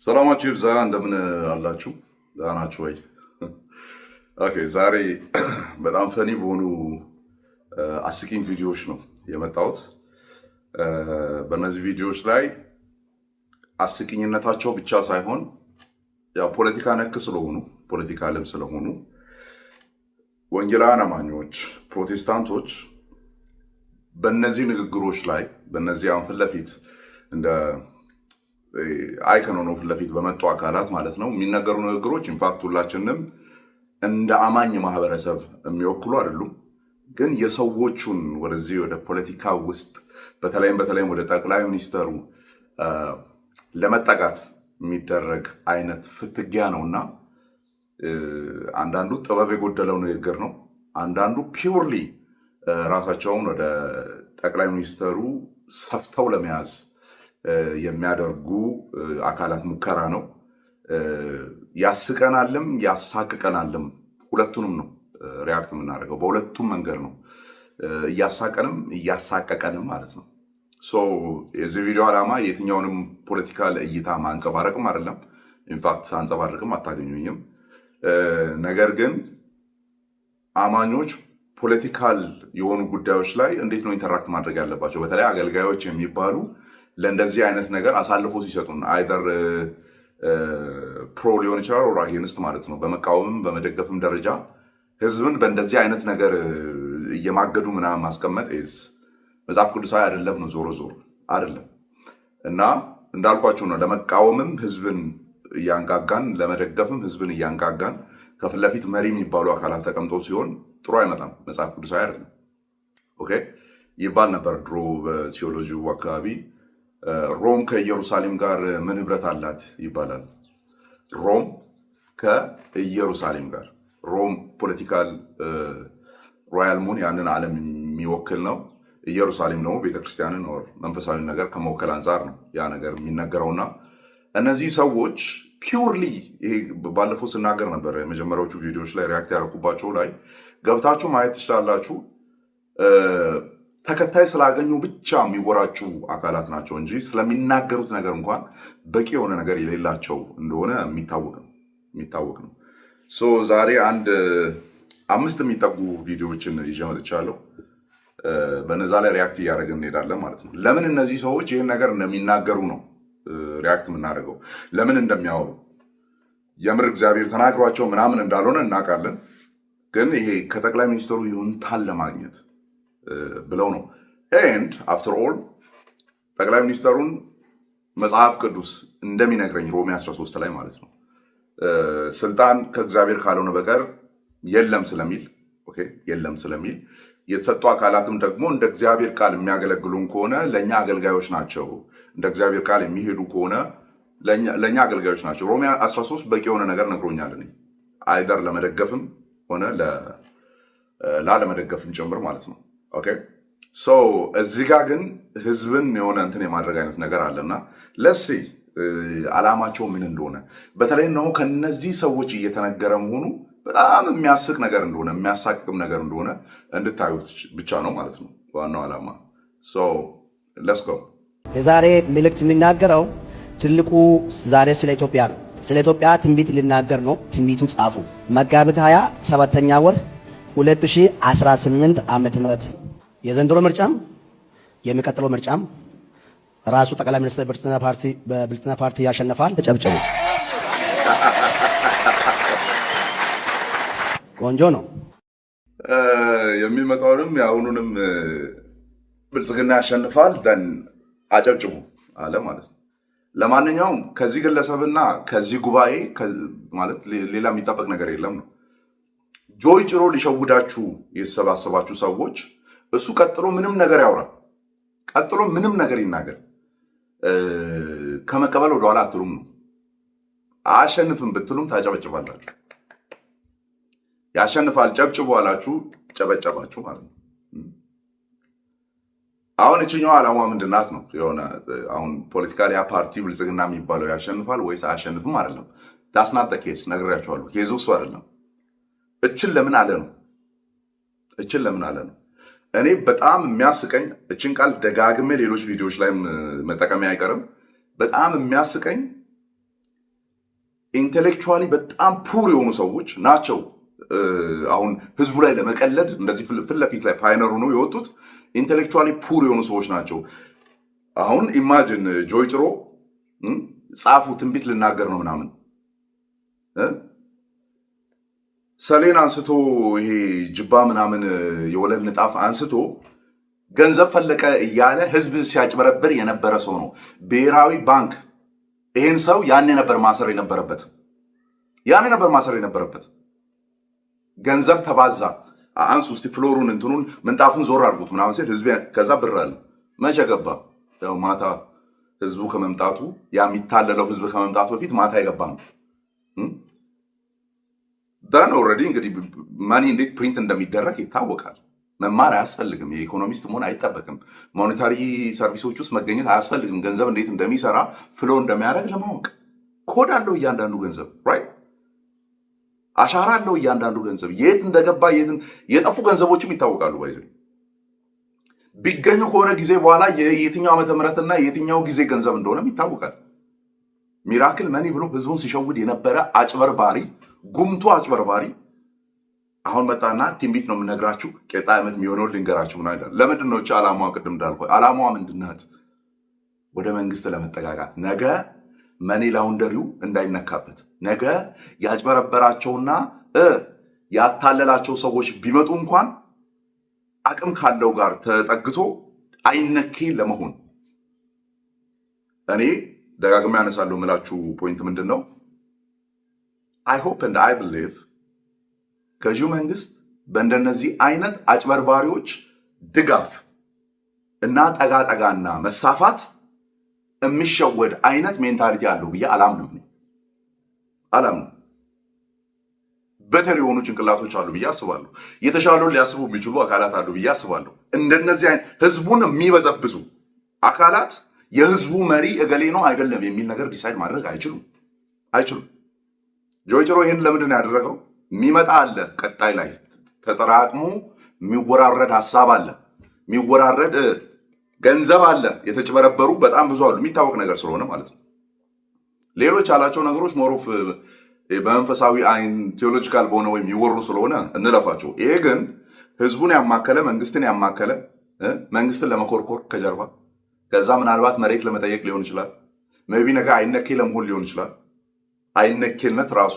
ሰላማችሁ ይብዛ። እንደምን አላችሁ? ደህና ናችሁ ወይ? ኦኬ። ዛሬ በጣም ፈኒ በሆኑ አስቂኝ ቪዲዮዎች ነው የመጣሁት። በእነዚህ ቪዲዮዎች ላይ አስቂኝነታቸው ብቻ ሳይሆን ያው ፖለቲካ ነክ ስለሆኑ ፖለቲካ ዓለም ስለሆኑ ወንጌላውያን አማኞች፣ ፕሮቴስታንቶች በእነዚህ ንግግሮች ላይ በእነዚህ አሁን ፊት ለፊት እንደ አይከን ሆኖ ፊት ለፊት በመጡ አካላት ማለት ነው የሚነገሩ ንግግሮች ኢንፋክት ሁላችንም እንደ አማኝ ማህበረሰብ የሚወክሉ አይደሉም። ግን የሰዎቹን ወደዚህ ወደ ፖለቲካ ውስጥ በተለይም ወደ ጠቅላይ ሚኒስተሩ ለመጠጋት የሚደረግ አይነት ፍትጊያ ነውና አንዳንዱ ጥበብ የጎደለው ንግግር ነው። አንዳንዱ ፒውርሊ ራሳቸውን ወደ ጠቅላይ ሚኒስተሩ ሰፍተው ለመያዝ የሚያደርጉ አካላት ሙከራ ነው። ያስቀናልም ያሳቅቀናልም፣ ሁለቱንም ነው ሪያክት የምናደርገው። በሁለቱም መንገድ ነው፣ እያሳቀንም እያሳቀቀንም ማለት ነው። የዚህ ቪዲዮ ዓላማ የትኛውንም ፖለቲካል እይታ ማንጸባረቅም አይደለም። ኢንፋክት ሳንጸባረቅም አታገኙኝም። ነገር ግን አማኞች ፖለቲካል የሆኑ ጉዳዮች ላይ እንዴት ነው ኢንተራክት ማድረግ ያለባቸው? በተለይ አገልጋዮች የሚባሉ ለእንደዚህ አይነት ነገር አሳልፎ ሲሰጡን አይደር ፕሮ ሊሆን ይችላል ኦር አጌንስት ማለት ነው። በመቃወምም በመደገፍም ደረጃ ህዝብን በእንደዚህ አይነት ነገር እየማገዱ ምናምን ማስቀመጥ መጽሐፍ ቅዱሳዊ አይደለም ነው፣ ዞሮ አይደለም። እና እንዳልኳችሁ ነው፣ ለመቃወምም ህዝብን እያንጋጋን ለመደገፍም ህዝብን እያንጋጋን ከፊት ለፊት መሪ የሚባሉ አካላት ተቀምጠው ሲሆን ጥሩ አይመጣም፣ መጽሐፍ ቅዱሳዊ አይደለም። ኦኬ ይባል ነበር ድሮ በቲዮሎጂው አካባቢ ሮም ከኢየሩሳሌም ጋር ምን ህብረት አላት ይባላል። ሮም ከኢየሩሳሌም ጋር፣ ሮም ፖለቲካል ሮያል ሙን ያንን ዓለም የሚወክል ነው። ኢየሩሳሌም ደግሞ ቤተክርስቲያንን ወር መንፈሳዊ ነገር ከመወከል አንጻር ነው ያ ነገር የሚነገረውና እነዚህ ሰዎች ፒውርሊ ይሄ ባለፈው ስናገር ነበር የመጀመሪያዎቹ ቪዲዮዎች ላይ ሪያክት ያደረኩባቸው ላይ ገብታችሁ ማየት ትችላላችሁ። ተከታይ ስላገኙ ብቻ የሚወራጩ አካላት ናቸው እንጂ ስለሚናገሩት ነገር እንኳን በቂ የሆነ ነገር የሌላቸው እንደሆነ የሚታወቅ ነው። ዛሬ አንድ 5 የሚጠጉ ቪዲዮዎችን ይዤ መጥቻለሁ። በነዛ ላይ ሪያክት እያደረግን እንሄዳለን ማለት ነው። ለምን እነዚህ ሰዎች ይህን ነገር እንደሚናገሩ ነው ሪያክት የምናደርገው። ለምን እንደሚያወሩ የምር እግዚአብሔር ተናግሯቸው ምናምን እንዳልሆነ እናውቃለን። ግን ይሄ ከጠቅላይ ሚኒስትሩ ይሁንታን ለማግኘት ብለው ነው። ኤንድ አፍተር ኦል ጠቅላይ ሚኒስተሩን መጽሐፍ ቅዱስ እንደሚነግረኝ ሮሜ 13 ላይ ማለት ነው ስልጣን ከእግዚአብሔር ካልሆነ በቀር የለም ስለሚል የተሰጡ አካላትም ደግሞ እንደ እግዚአብሔር ቃል የሚያገለግሉን ከሆነ ለእኛ አገልጋዮች ናቸው። እንደ እግዚአብሔር ቃል የሚሄዱ ከሆነ ለእኛ አገልጋዮች ናቸው። ሮሜ 13 በቂ የሆነ ነገር ነግሮኛል። እኔ አይደር ለመደገፍም ሆነ ላለመደገፍም ጭምር ማለት ነው። ኦኬ እዚህ ጋር ግን ህዝብን የሆነ እንትን የማድረግ አይነት ነገር አለና ለሲ ዓላማቸው ምን እንደሆነ በተለይ ነው ከነዚህ ሰዎች እየተነገረ መሆኑ በጣም የሚያስቅ ነገር እንደሆነ የሚያሳቅቅም ነገር እንደሆነ እንድታዩት ብቻ ነው ማለት ነው ዋናው ዓላማ። ሌትስ ጎ። የዛሬ መልእክት የሚናገረው ትልቁ ዛሬ ስለ ኢትዮጵያ ነው። ስለ ኢትዮጵያ ትንቢት ሊናገር ነው። ትንቢቱ ጻፉ። መጋቢት 20 7ኛ ወር 2018 ዓመተ ምህረት የዘንድሮ ምርጫም የሚቀጥለው ምርጫም ራሱ ጠቅላይ ሚኒስትር በብልጽግና ፓርቲ ያሸንፋል። ተጨብጨቡ። ቆንጆ ነው። የሚመጣውንም የአሁኑንም ብልጽግና ያሸንፋል ደን አጨብጭቡ አለ ማለት ነው። ለማንኛውም ከዚህ ግለሰብና ከዚህ ጉባኤ ማለት ሌላ የሚጠበቅ ነገር የለም ነው። ጆይ ጭሮ ሊሸውዳችሁ የተሰባሰባችሁ ሰዎች እሱ ቀጥሎ ምንም ነገር ያውራ፣ ቀጥሎ ምንም ነገር ይናገር፣ ከመቀበል ወደኋላ አትሉም ነው። አያሸንፍም ብትሉም ታጨበጭባላችሁ። ያሸንፋል ጨብጭቡ አላችሁ፣ ጨበጨባችሁ ማለት ነው። አሁን እችኛው ዓላማ ምንድናት ነው? የሆነ አሁን ፖለቲካል ያ ፓርቲ ብልጽግና የሚባለው ያሸንፋል ወይስ አያሸንፍም አይደለም። ዳስናት ኬስ ነግሬያችኋለሁ። ኬዙ እሱ አይደለም። እችን ለምን አለ ነው። እኔ በጣም የሚያስቀኝ እችን ቃል ደጋግሜ ሌሎች ቪዲዮዎች ላይ መጠቀሚያ አይቀርም። በጣም የሚያስቀኝ ኢንቴሌክቹዋሊ በጣም ፑር የሆኑ ሰዎች ናቸው። አሁን ህዝቡ ላይ ለመቀለድ እንደዚህ ፊት ለፊት ላይ ፓይነር ሆነው የወጡት ኢንቴሌክቹዋሊ ፑር የሆኑ ሰዎች ናቸው። አሁን ኢማጂን ጆይ ጭሮ ጻፉ ትንቢት ልናገር ነው ምናምን ሰሌን አንስቶ ይሄ ጅባ ምናምን የወለል ንጣፍ አንስቶ ገንዘብ ፈለቀ እያለ ህዝብ ሲያጭበረብር የነበረ ሰው ነው። ብሔራዊ ባንክ ይሄን ሰው ያኔ ነበር ማሰር የነበረበት። ገንዘብ ተባዛ አንሱ እስቲ ፍሎሩን እንትኑን ምንጣፉን ዞር አድርጉት ምናምን ሲል ህዝብ ከዛ ብር አለ መቼ ገባ? ያው ማታ ህዝቡ ከመምጣቱ የሚታለለው ህዝብ ከመምጣቱ በፊት ማታ የገባ ነው። ዳን ኦልሬዲ እንግዲህ ማኒ እንዴት ፕሪንት እንደሚደረግ ይታወቃል። መማር አያስፈልግም። የኢኮኖሚስት መሆን አይጠበቅም። ሞኔታሪ ሰርቪሶች ውስጥ መገኘት አያስፈልግም። ገንዘብ እንዴት እንደሚሰራ ፍሎ እንደሚያደርግ ለማወቅ ኮድ አለው እያንዳንዱ ገንዘብ ራይት፣ አሻራ አለው እያንዳንዱ ገንዘብ የት እንደገባ የጠፉ ገንዘቦችም ይታወቃሉ። ባይዘ ቢገኙ ከሆነ ጊዜ በኋላ የየትኛው ዓመተ ምህረትና የትኛው ጊዜ ገንዘብ እንደሆነም ይታወቃል። ሚራክል መኒ ብሎ ህዝቡን ሲሸውድ የነበረ አጭበርባሪ፣ ጉምቱ አጭበርባሪ አሁን መጣና ትንቢት ነው የምነግራችሁ ቀጣይ ዓመት የሚሆነው ልንገራችሁ ምናምን ይላል። ለምንድን ነው እቺ ዓላማዋ? ቅድም እንዳልኩ ዓላማዋ ምንድናት? ወደ መንግስት ለመጠጋጋት፣ ነገ መኒ ላውንደሪው እንዳይነካበት፣ ነገ ያጭበረበራቸውና ያታለላቸው ሰዎች ቢመጡ እንኳን አቅም ካለው ጋር ተጠግቶ አይነኬ ለመሆን። እኔ ደጋግሜ ያነሳለሁ የምላችሁ ፖይንት ምንድን ነው? አይ ሆፕ ኤንድ አይ ብሊቭ ገዢው መንግስት በእንደነዚህ አይነት አጭበርባሪዎች ድጋፍ እና ጠጋጠጋና መሳፋት የሚሸወድ አይነት ሜንታሊቲ አለው ብዬ አላምንም። በተር የሆኑ ጭንቅላቶች አሉ ብዬ አስባለሁ። የተሻለውን ሊያስቡ የሚችሉ አካላት አሉ ብዬ አስባለሁ። እንደነዚህ አይነት ህዝቡን የሚበዘብዙ አካላት የህዝቡ መሪ እገሌ ነው አይደለም የሚል ነገር ዲሳይድ ማድረግ አይችሉም። ጆይ ጭሮ ይህን ለምንድን ነው ያደረገው? የሚመጣ አለ፣ ቀጣይ ላይ ተጠራቅሞ የሚወራረድ ሀሳብ አለ፣ የሚወራረድ ገንዘብ አለ። የተጭበረበሩ በጣም ብዙ አሉ፣ የሚታወቅ ነገር ስለሆነ ማለት ነው። ሌሎች ያላቸው ነገሮች ሞሮፍ በመንፈሳዊ አይን ቴዎሎጂካል በሆነ ወይም ይወሩ ስለሆነ እንለፋቸው። ይሄ ግን ህዝቡን ያማከለ መንግስትን ያማከለ መንግስትን ለመኮርኮር ከጀርባ ከዛ ምናልባት መሬት ለመጠየቅ ሊሆን ይችላል። ሜይ ቢ ነገ አይነኬ ለመሆን ሊሆን ይችላል። አይነኬነት ራሱ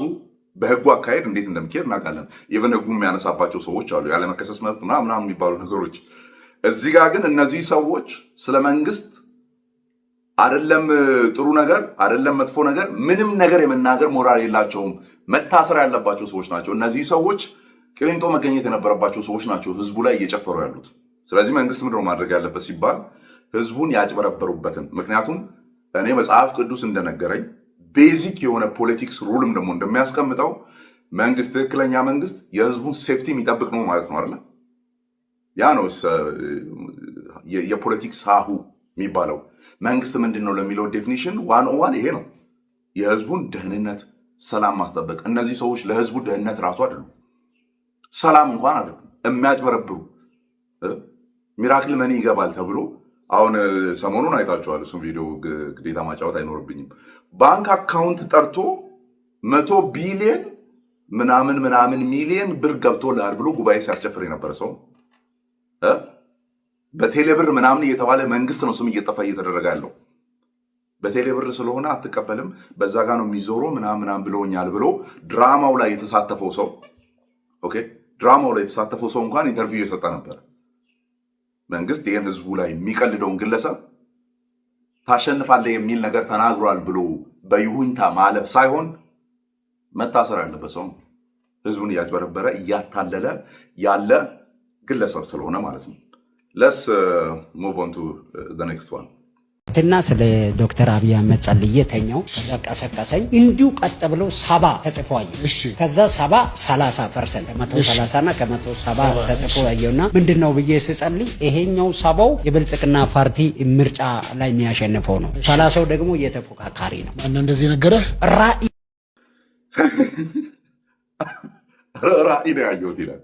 በህጉ አካሄድ እንዴት እንደሚካሄድ እናውቃለን። ኢቨን ህጉ የሚያነሳባቸው ሰዎች አሉ፣ ያለመከሰስ መብት ምናምን የሚባሉ ነገሮች። እዚህ ጋር ግን እነዚህ ሰዎች ስለ መንግስት አይደለም ጥሩ ነገር አይደለም መጥፎ ነገር ምንም ነገር የመናገር ሞራል የላቸውም። መታሰር ያለባቸው ሰዎች ናቸው። እነዚህ ሰዎች ቅሊንጦ መገኘት የነበረባቸው ሰዎች ናቸው ህዝቡ ላይ እየጨፈሩ ያሉት። ስለዚህ መንግስት ምንድን ነው ማድረግ ያለበት ሲባል ህዝቡን ያጭበረበሩበትን፣ ምክንያቱም እኔ መጽሐፍ ቅዱስ እንደነገረኝ ቤዚክ የሆነ ፖለቲክስ ሩልም ደግሞ እንደሚያስቀምጠው መንግስት፣ ትክክለኛ መንግስት የህዝቡን ሴፍቲ የሚጠብቅ ነው ማለት ነው አይደለ? ያ ነው የፖለቲክስ ሀሁ የሚባለው። መንግስት ምንድን ነው ለሚለው ዴፊኒሽን 101 ይሄ ነው። የህዝቡን ደህንነት፣ ሰላም ማስጠበቅ። እነዚህ ሰዎች ለህዝቡ ደህንነት ራሱ አይደሉም፣ ሰላም እንኳን አይደሉም። የሚያጭበረብሩ ሚራክል መኒ ይገባል ተብሎ አሁን ሰሞኑን አይታችኋል። እሱም ቪዲዮ ግዴታ ማጫወት አይኖርብኝም። ባንክ አካውንት ጠርቶ 100 ቢሊዮን ምናምን ሚሊዮን ብር ገብቶልሃል ብሎ ጉባኤ ሲያስጨፍር የነበረ ሰው በቴሌብር ምናምን እየተባለ መንግስት ነው ስም እየጠፋ እየተደረገ ያለው። በቴሌብር ስለሆነ አትቀበልም፣ በዛ ጋ ነው የሚዞረው ምናምን ብሎኛል ብሎ ድራማው ላይ የተሳተፈው ሰው ድራማው ላይ የተሳተፈው ሰው እንኳን ኢንተርቪው እየሰጠ ነበር። መንግስት ይህን ህዝቡ ላይ የሚቀልደውን ግለሰብ ታሸንፋለህ የሚል ነገር ተናግሯል ብሎ በይሁንታ ማለፍ ሳይሆን መታሰር ያለበት ሰው ህዝቡን እያጭበረበረ እያታለለ ያለ ግለሰብ ስለሆነ ማለት ነው። ለስ ሙቭ ኦን ቱ ዘ ኔክስት ዋን። ትና ስለ ዶክተር አብይ አህመድ ጸልዬ ተኛው ቀሰቀሰኝ። እንዲሁ ቀጥ ብለው 70 ተጽፎ አየሁ። ከዛ 30% ከ130 እና ከ170 ተጽፎ አየሁና ምንድነው ብዬ ስጸልይ ይሄኛው 70 የብልጽግና ፓርቲ ምርጫ ላይ የሚያሸንፈው ነው፣ 30 ደግሞ የተፎካካሪ ነው። ማን እንደዚህ ነገረ? ራእይ ነው ያየሁት ይላል።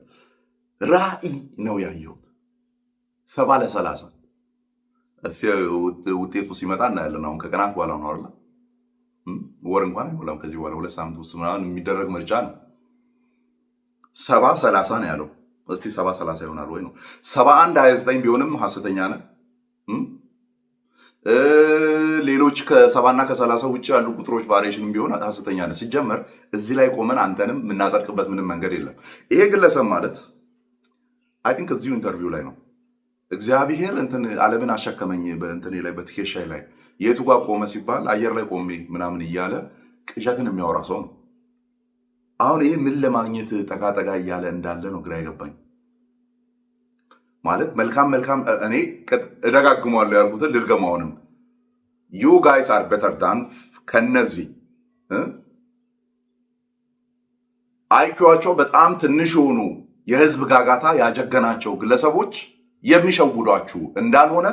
ራእይ ነው ያየሁት 70 ለ30 ውጤቱ ሲመጣ እናያለን። አሁን ከቀናት በኋላ ነው አይደል? ወር እንኳን አይሞላም ከዚህ በኋላ 2 ሳምንት ውስጥ ምናምን የሚደረግ ምርጫ ነው። 70-30 ነው ያለው። እስቲ 70-30 ይሆናል ወይ ነው? 71-29 ቢሆንም ሐሰተኛ ነህ። ሌሎች ከ70 እና ከ30 ውጭ ያሉ ቁጥሮች ቫሪዬሽን ቢሆን ሐሰተኛ ነህ። ሲጀመር እዚህ ላይ ቆመን አንተንም የምናጸድቅበት ምንም መንገድ የለም። ይሄ ግለሰብ ማለት አይ ቲንክ እዚሁ ኢንተርቪው ላይ ነው እግዚአብሔር እንትን ዓለምን አሸከመኝ በእንትኔ ላይ በትከሻዬ ላይ የቱ ጋር ቆመ ሲባል አየር ላይ ቆሜ ምናምን እያለ ቅዠትን የሚያወራ ሰው ነው። አሁን ይሄ ምን ለማግኘት ጠጋጠጋ እያለ እንዳለ ነው ግራ የገባኝ። ማለት መልካም እኔ እደጋግመዋለሁ ያልኩትን ልድገመው አሁንም። ዩ ጋይስ አር ቤተር ዳን ከነዚህ አይኪዋቸው በጣም ትንሽ የሆኑ የህዝብ ጋጋታ ያጀገናቸው ግለሰቦች የሚሸውዷችሁ እንዳልሆነ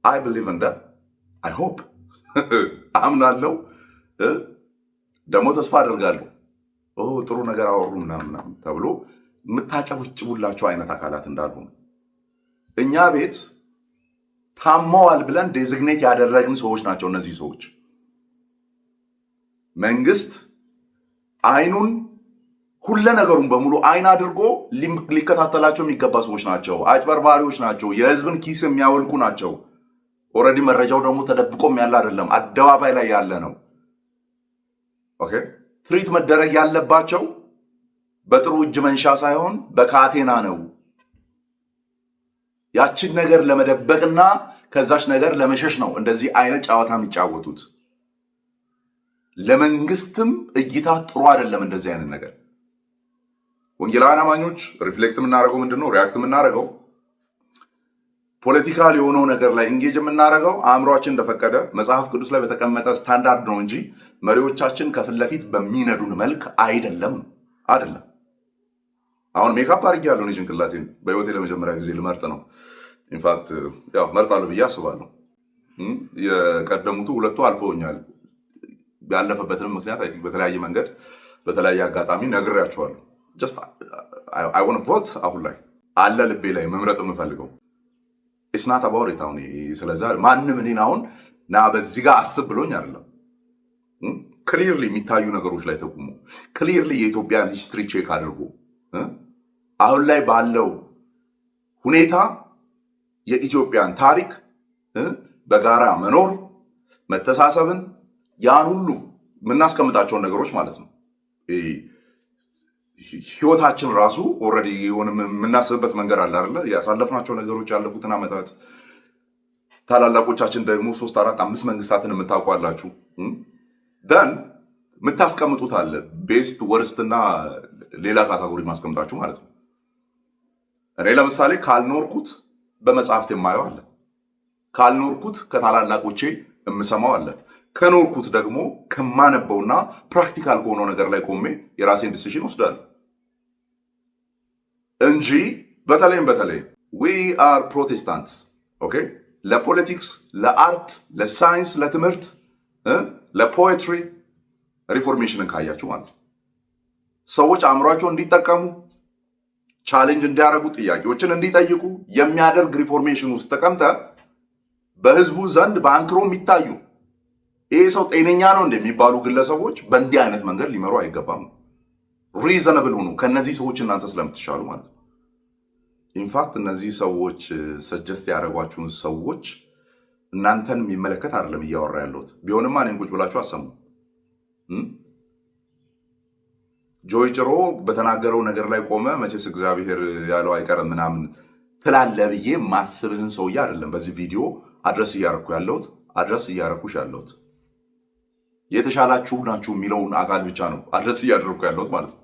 አይ ብሊቭ እንደ አይ ሆፕ አምናለሁ፣ ደግሞ ተስፋ አድርጋለሁ። ጥሩ ነገር አወሩ ምናምን ተብሎ የምታጨበጭቡላቸው አይነት አካላት እንዳልሆኑ እኛ ቤት ታመዋል ብለን ዴዚግኔት ያደረግን ሰዎች ናቸው እነዚህ ሰዎች። መንግስት አይኑን ሁለ ነገሩን በሙሉ አይን አድርጎ ሊከታተላቸው የሚገባ ሰዎች ናቸው። አጭበርባሪዎች ናቸው። የህዝብን ኪስ የሚያወልቁ ናቸው። ኦልሬዲ መረጃው ደግሞ ተደብቆም ያለ አይደለም፣ አደባባይ ላይ ያለ ነው። ኦኬ ትሪት መደረግ ያለባቸው በጥሩ እጅ መንሻ ሳይሆን በካቴና ነው። ያችን ነገር ለመደበቅና ከዛች ነገር ለመሸሽ ነው እንደዚህ አይነት ጨዋታ የሚጫወቱት። ለመንግስትም እይታ ጥሩ አይደለም እንደዚህ አይነት ነገር። ወንጌላውያን አማኞች ሪፍሌክት የምናደርገው ምንድነው? ሪያክት የምናደርገው ፖለቲካል የሆነው ነገር ላይ ኢንጌጅ የምናደርገው አእምሯችን እንደፈቀደ መጽሐፍ ቅዱስ ላይ በተቀመጠ ስታንዳርድ ነው እንጂ መሪዎቻችን ከፊት ለፊት በሚነዱን መልክ አይደለም። አሁን ሜካፕ አድርጌያለሁ። እኔ ጭንቅላቴን በህይወቴ ለመጀመሪያ ጊዜ ልመርጥ ነው። ኢንፋክት ያው መርጣለሁ ብዬ አስባለሁ። የቀደሙት ሁለቱ አልፈውኛል። ያለፈበትንም ምክንያት አይ ቲንክ በተለያየ መንገድ በተለያየ አጋጣሚ ነግሬያቸዋለሁ። ጀስት አይ ዋንት ቮት አሁን ላይ አለ ልቤ ላይ መምረጥ የምፈልገው ኢትስ ናት አባውት ኢት። አሁን ስለዛ ማንም እኔን አሁን ና በዚህ ጋር አስብ ብሎኝ አይደለም። ክሊርሊ የሚታዩ ነገሮች ላይ ተቁሞ ክሊርሊ የኢትዮጵያን ሂስትሪ ቼክ አድርጎ አሁን ላይ ባለው ሁኔታ የኢትዮጵያን ታሪክ በጋራ መኖር መተሳሰብን ያን ሁሉ የምናስቀምጣቸውን ነገሮች ማለት ነው። ህይወታችን ራሱ ኦልሬዲ የሆነ የምናስብበት መንገድ አለ አይደለ? ያሳለፍናቸው ነገሮች ያለፉትን ዓመታት ታላላቆቻችን ደግሞ 3 4 5 መንግስታትን የምታውቋላችሁ ደን የምታስቀምጡት አለ ቤስት ወርስትና ሌላ ካታጎሪ ማስቀምጣችሁ ማለት ነው። እኔ ለምሳሌ ካልኖርኩት በመጽሐፍት የማየው አለ፣ ካልኖርኩት ከታላላቆቼ የምሰማው አለ፣ ከኖርኩት ደግሞ ከማነበውና ፕራክቲካል ከሆነው ነገር ላይ ቆሜ የራሴን ዲሲዥን ወስዳለሁ እንጂ በተለይም ዊ አር ፕሮቴስታንትስ ኦኬ። ለፖለቲክስ፣ ለአርት፣ ለሳይንስ፣ ለትምህርት፣ ለፖኤትሪ ሪፎርሜሽንን ካያችሁ ማለት ነው ሰዎች አእምሯቸው እንዲጠቀሙ ቻሌንጅ እንዲያደርጉ ጥያቄዎችን እንዲጠይቁ የሚያደርግ ሪፎርሜሽን ውስጥ ተቀምጠ በህዝቡ ዘንድ በአንክሮ የሚታዩ ይሄ ሰው ጤነኛ ነው እንደሚባሉ ግለሰቦች በእንዲህ አይነት መንገድ ሊመሩ አይገባም። ሪዘነብል ሆኑ ከነዚህ ሰዎች እናንተ ስለምትሻሉ ማለት ነው። ኢንፋክት እነዚህ ሰዎች ሰጀስት ያደረጓችሁን ሰዎች እናንተን የሚመለከት አይደለም እያወራ ያለሁት። ቢሆንማ እኔን ቁጭ ብላችሁ አሰሙ። ጆይ ጭሮ በተናገረው ነገር ላይ ቆመ መቼስ እግዚአብሔር ያለው አይቀርም ምናምን ትላለ ብዬ ማስብህን ሰውዬ አይደለም በዚህ ቪዲዮ አድረስ እያረኩሽ ያለሁት የተሻላችሁ ናችሁ የሚለውን አካል ብቻ ነው አድረስ እያደረኩ ያለሁት ማለት ነው።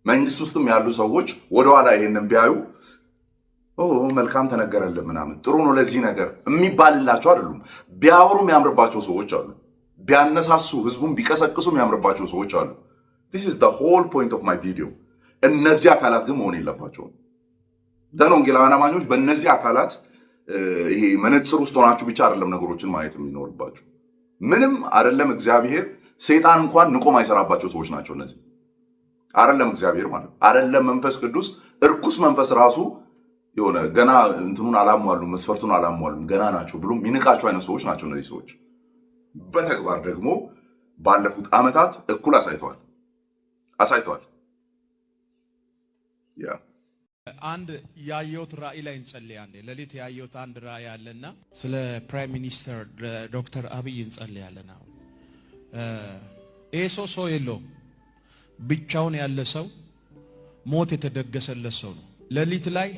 መንግስት ውስጥም ያሉ ሰዎች ወደኋላ ይሄንን ቢያዩ መልካም ተነገረልን ምናምን ጥሩ ነው ለዚህ ነገር የሚባልላቸው አይደሉም። ቢያወሩ የሚያምርባቸው ሰዎች አሉ። ቢያነሳሱ ህዝቡን ቢቀሰቅሱ የሚያምርባቸው ሰዎች አሉ። this is the whole point of my video። እነዚህ አካላት ግን መሆን የለባቸውም። ደን ወንጌላውያን አማኞች በእነዚህ አካላት ይሄ መነጽር ውስጥ ሆናችሁ ብቻ አይደለም ነገሮችን ማየት የሚኖርባችሁ። ምንም አይደለም እግዚአብሔር ሰይጣን እንኳን ንቆ ማይሰራባቸው ሰዎች ናቸው እነዚህ። አይደለም እግዚአብሔር ማለት አይደለም መንፈስ ቅዱስ እርኩስ መንፈስ ራሱ የሆነ ገና እንትኑን አላሟሉም መስፈርቱን አላሟሉም ገና ናቸው ብሎ ሚንቃቸው አይነት ሰዎች ናቸው እነዚህ ሰዎች። በተግባር ደግሞ ባለፉት ዓመታት እኩል አሳይተዋል። ያ አንድ ያየሁት ራእይ ላይ እንጸልያለን። ሌሊት ያየሁት አንድ ራእይ አለና ስለ ፕራይም ሚኒስተር ዶክተር አብይ እንጸልያለን። አሁን ይሄ ሰው የለውም፣ ብቻውን ያለ ሰው፣ ሞት የተደገሰለት ሰው ነው። ሌሊት ላይ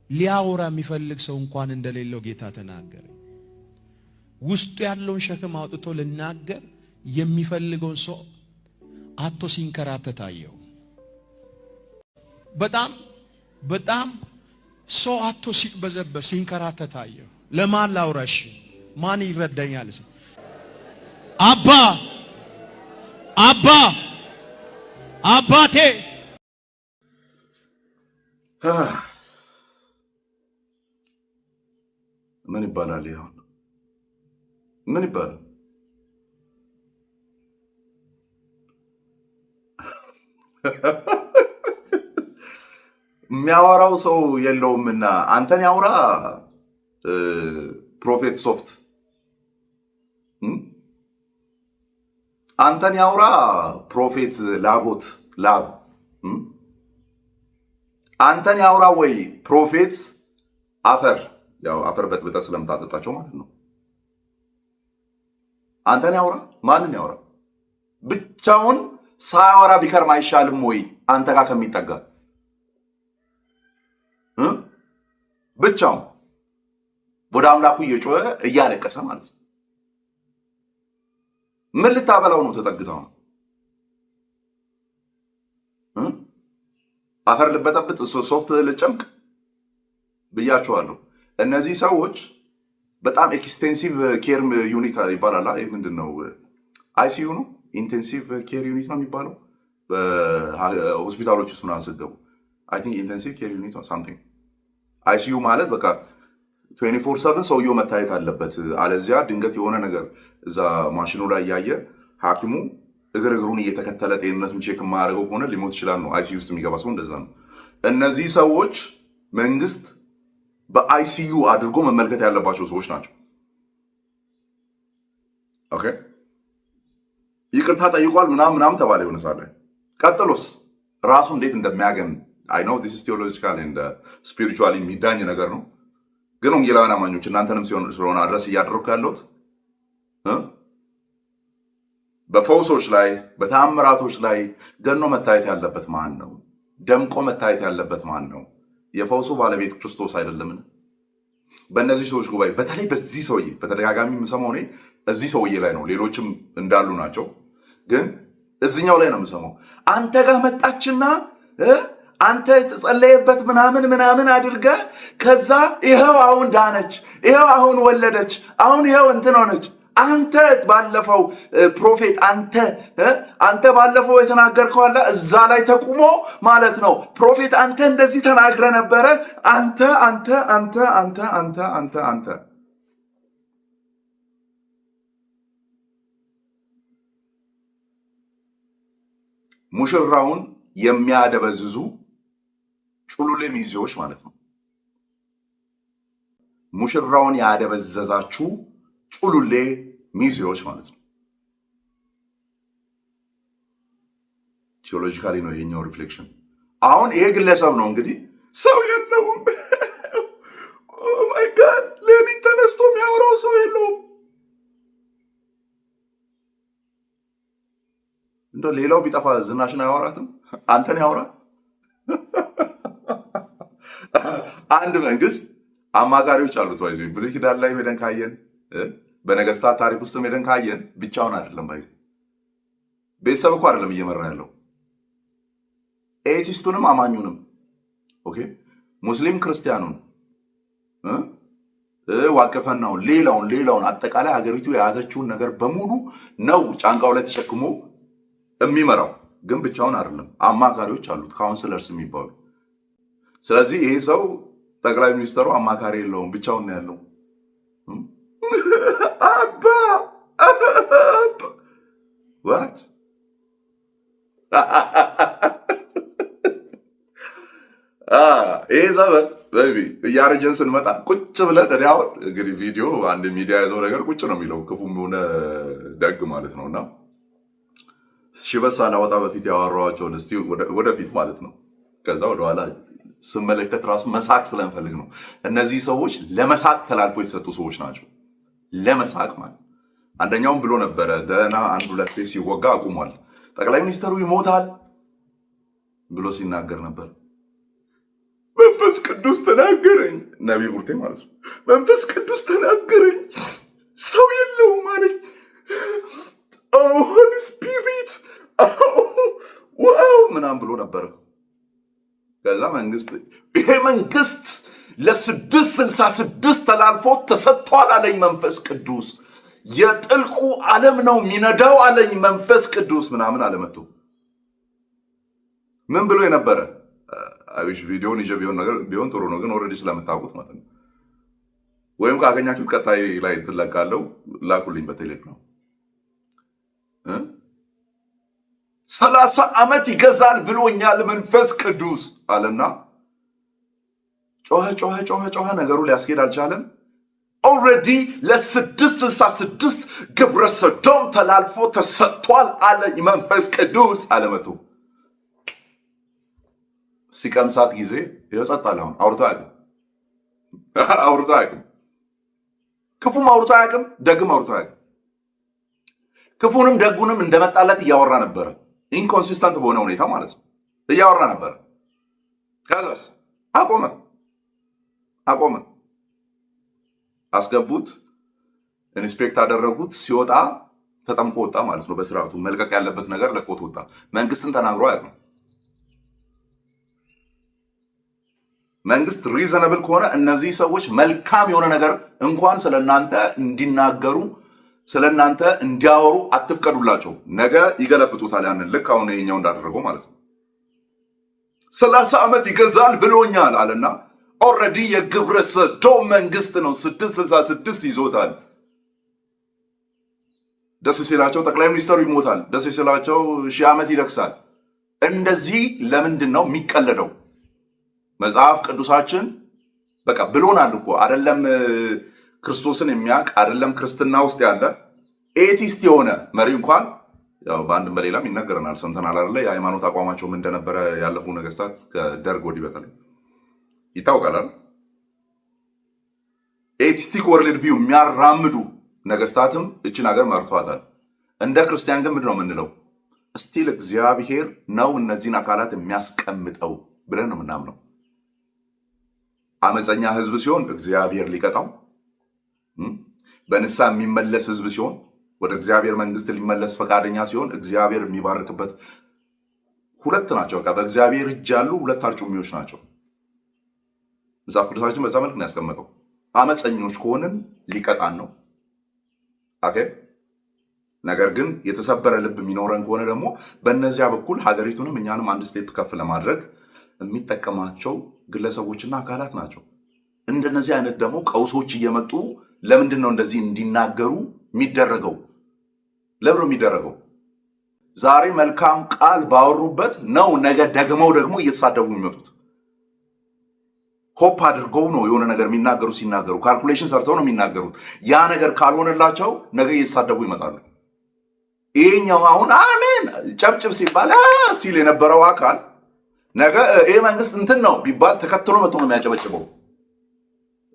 ሊያወራ የሚፈልግ ሰው እንኳን እንደሌለው ጌታ ተናገረ። ውስጡ ያለውን ሸክም አውጥቶ ልናገር የሚፈልገውን ሰው አቶ ሲንከራተት አየው። በጣም ሰው አቶ ሲቅበዘበዝ ሲንከራተት አየው። ለማን ላውራሽ? ማን ይረዳኛል? አባቴ ምን ይባላል? ይሁን ምን ይባላል? የሚያወራው ሰው የለውምና አንተን ያውራ ፕሮፌት ሶፍት፣ አንተን ያውራ ፕሮፌት ላብ፣ አንተን ያውራ ወይ ፕሮፌት አፈር፣ ያው አፈር በጥብጠህ ስለምታጠጣቸው ማለት ነው። አንተን ያውራ ማንን ያውራ? ብቻውን ሳያወራ ቢከርም አይሻልም ወይ አንተ ጋር ከሚጠጋ? ብቻውን ወደ አምላኩ እየጮኸ እያለቀሰ ማለት ነው። ምን ልታበላው ነው ተጠግተው? አፈር ልበጠብጥ ሶፍት ልጨምቅ ብያቸዋለሁ። እነዚህ ሰዎች በጣም ኤክስቴንሲቭ ኬር ዩኒት ይባላል። ይህ ምንድን ነው? አይሲዩ ነው፣ ኢንቴንሲቭ ኬር ዩኒት ነው የሚባለው በሆስፒታሎች ውስጥ ምናምን ስትገቡ። አይ ቲንክ ኢንቴንሲቭ ኬር ዩኒት ሳምቲንግ። አይሲዩ ማለት በቃ 24/7 ሰውየው መታየት አለበት። አለዚያ ድንገት የሆነ ነገር እዛ ማሽኑ ላይ እያየ ሐኪሙ እግሩን እየተከተለ ጤንነቱን ቼክ የማያደርገው ከሆነ ሊሞት ይችላል ነው። አይሲዩ ውስጥ የሚገባ ሰው እንደዛ ነው። እነዚህ ሰዎች መንግስት በአይሲዩ አድርጎ መመልከት ያለባቸው ሰዎች ናቸው። ኦኬ ይቅርታ ጠይቋል ምናምን ተባለ የሆነ ሰዓት ላይ። ቀጥሎስ ራሱ እንዴት እንደሚያገን አይ ኖ ዲስ ኢዝ ቴዎሎጂካል ኤንድ ስፒሪቹዋሊ የሚዳኝ ነገር ነው። ግን ወንጌላውያን አማኞች እናንተንም ስለሆነ አድረስ እያደረኩ ያለሁት በፈውሶች ላይ በተአምራቶች ላይ ገኖ መታየት ያለበት ማን ነው? ደምቆ መታየት ያለበት ማን ነው? የፈውሱ ባለቤት ክርስቶስ አይደለምን? በእነዚህ ሰዎች ጉባኤ በተለይ በዚህ ሰውዬ በተደጋጋሚ የምሰማው እኔ እዚህ ሰውዬ ላይ ነው። ሌሎችም እንዳሉ ናቸው፣ ግን እዚኛው ላይ ነው የምሰማው። አንተ ጋር መጣችና አንተ የተጸለየበት ምናምን አድርገ ከዛ ይኸው አሁን ዳነች፣ ይኸው አሁን ወለደች፣ አሁን ይኸው እንትን ሆነች። አንተ ባለፈው ፕሮፌት አንተ ባለፈው የተናገርከው አለ እዛ ላይ ተቁሞ ማለት ነው። ፕሮፌት አንተ እንደዚህ ተናግረ ነበረ። አንተ ሙሽራውን የሚያደበዝዙ ጩሉሌ ሚዜዎች ማለት ነው። ሙሽራውን ያደበዘዛችሁ ጩሉሌ ሚዜዎች ማለት ነው። ቲዮሎጂካሊ ነው የኛው ሪፍሌክሽን። አሁን ይሄ ግለሰብ ነው እንግዲህ ሰው የለውም። ኦ ማይ ጋድ ሌሊት ተነስቶ የሚያወራው ሰው የለውም። እንደ ሌላው ቢጠፋ ዝናሽን አያወራትም፣ አንተን ያወራ። አንድ መንግስት አማካሪዎች አሉት። ባይዘ ብሉይ ኪዳን ላይ ሄደን ካየን በነገስታት ታሪክ ውስጥ ሄደን ካየን ብቻውን አይደለም። ባይ ቤተሰብ እኮ አይደለም እየመራ ያለው ኤቲስቱንም አማኙንም ኦኬ ሙስሊም ክርስቲያኑን ዋቀፈናውን ሌላውን አጠቃላይ ሀገሪቱ የያዘችውን ነገር በሙሉ ነው ጫንቃው ላይ ተሸክሞ የሚመራው። ግን ብቻውን አይደለም፣ አማካሪዎች አሉት፣ ካውንስለርስ የሚባሉ። ስለዚህ ይሄ ሰው ጠቅላይ ሚኒስተሩ አማካሪ የለውም፣ ብቻውን ነው ያለው። ዋት ይሄ ዘመን ቤቢ እያረጀን ስንመጣ ቁጭ ብለን እኔ አሁን እንግዲህ ቪዲዮ አንድ ሚዲያ ያዘው ነገር ቁጭ ነው የሚለው ክፉም ሆነ ደግ ማለት ነውና ሽበሳ ላወጣ በፊት ያወራኋቸውን እስቲ ወደፊት ማለት ነው ከዛ ወደኋላ ስመለከት ራሱ መሳቅ ስለምፈልግ ነው። እነዚህ ሰዎች ለመሳቅ ተላልፎ የተሰጡ ሰዎች ናቸው። ለመሳቅ ማለት አንደኛውም ብሎ ነበረ ደህና አንድ ሁለት ፌስ ሲወጋ አቁሟል። ጠቅላይ ሚኒስትሩ ይሞታል ብሎ ሲናገር ነበር። መንፈስ ቅዱስ ተናገረኝ፣ ነቢይ ቡርቴ ማለት ነው። መንፈስ ቅዱስ ተናገረኝ፣ ሰው የለውም አለኝ። ሆሊ ስፒሪት ዋው ምናምን ብሎ ነበረ። ከዛ መንግስት ይሄ መንግስት ለ666 ተላልፎ ተሰጥቷል አለኝ መንፈስ ቅዱስ። የጥልቁ ዓለም ነው ሚነዳው አለኝ መንፈስ ቅዱስ ምናምን አለመቶ ምን ብሎ የነበረ አይሽ ቪዲዮን ይዤ ቢሆን ጥሩ ነው፣ ግን ኦልሬዲ ስለምታውቁት ማለት ነው። ወይም ካገኛችሁት ቀጣይ ላይ ትለቃለው ላኩልኝ በቴሌግራም 30 ዓመት ይገዛል ብሎኛል መንፈስ ቅዱስ አለና ጮኸ ነገሩ ሊያስኬድ አልቻለም። ኦልሬዲ ለ666 ግብረ ሰዶም ተላልፎ ተሰጥቷል አለኝ መንፈስ ቅዱስ አለመቶ ሲቀምሳት ጊዜ ይወጣል። አሁን አውርቶ አያውቅም። ክፉም አውርቶ አያውቅም፣ ደግም አውርቶ አያውቅም። ክፉንም ደጉንም እንደመጣለት እያወራ ነበረ። ኢንኮንሲስተንት በሆነ ሁኔታ ማለት ነው እያወራ ነበረ። ከዛስ አቆመ። አስገቡት፣ ኢንስፔክት አደረጉት። ሲወጣ ተጠምቆ ወጣ ማለት ነው። በስርዓቱ መልቀቅ ያለበት ነገር ለቆት ወጣ። መንግስትን ተናግሮ አያውቅም። መንግስት ሪዘነብል ከሆነ እነዚህ ሰዎች መልካም የሆነ ነገር እንኳን ስለናንተ እንዲናገሩ ስለናንተ እንዲያወሩ አትፍቀዱላቸው። ነገ ይገለብጡታል። ያንን ልክ አሁን ይሄኛው እንዳደረገው ማለት ነው። 30 ዓመት ይገዛል ብሎኛል አለና ኦልሬዲ የግብረ ሰዶም መንግስት ነው 666 ይዞታል። ደስ ሲላቸው ጠቅላይ ሚኒስትሩ ይሞታል፣ ደስ ሲላቸው 1000 ዓመት ይደክሳል። እንደዚህ ለምንድን ነው የሚቀለደው? መጽሐፍ ቅዱሳችን በቃ ብሎናል እኮ አይደለም። ክርስቶስን የሚያውቅ አይደለም ክርስትና ውስጥ ያለ ኤቲስት የሆነ መሪ እንኳን ያው በአንድም በሌላም ይነገረናል፣ ሰምተናል አይደለ? የሃይማኖት አቋማቸው ምን እንደነበረ ያለፉ ነገስታት ከደርግ ወዲህ በተለይ ይታወቃል። ኤቲስቲክ ወርልድ ቪው የሚያራምዱ ነገስታትም እችን ሀገር መርቷታል። እንደ ክርስቲያን ግን ምንድን ነው የምንለው? እስቲል እግዚአብሔር ነው እነዚህን አካላት የሚያስቀምጠው ብለን ነው የምናምነው። አመፀኛ ህዝብ ሲሆን እግዚአብሔር ሊቀጣው፣ በንስሐ የሚመለስ ህዝብ ሲሆን ወደ እግዚአብሔር መንግስት ሊመለስ ፈቃደኛ ሲሆን እግዚአብሔር የሚባርክበት ሁለት ናቸው። በቃ በእግዚአብሔር እጅ ያሉ ሁለት አርጩሜዎች ናቸው። መጽሐፍ ቅዱሳችን በዛ መልክ ነው ያስቀመጠው። አመፀኞች ከሆንን ሊቀጣን ነው። ኦኬ። ነገር ግን የተሰበረ ልብ የሚኖረን ከሆነ ደግሞ በእነዚያ በኩል ሀገሪቱንም እኛንም አንድ ስቴፕ ከፍ ለማድረግ የሚጠቀማቸው ግለሰቦችና አካላት ናቸው። እንደነዚህ አይነት ደግሞ ቀውሶች እየመጡ ለምንድን ነው እንደዚህ እንዲናገሩ የሚደረገው? ለምን ነው የሚደረገው? ዛሬ መልካም ቃል ባወሩበት ነው ነገ ደግመው ደግሞ እየተሳደቡ የሚመጡት። ሆፕ አድርገው ነው የሆነ ነገር የሚናገሩ። ሲናገሩ ካልኩሌሽን ሰርተው ነው የሚናገሩት። ያ ነገር ካልሆነላቸው ነገ እየተሳደቡ ይመጣሉ። ይሄኛው አሁን አሜን ጨብጭብ ሲባል ሲል የነበረው አካል ነገ ይሄ መንግስት እንትን ነው ቢባል ተከትሎ መጥቶ ነው የሚያጨበጭበው።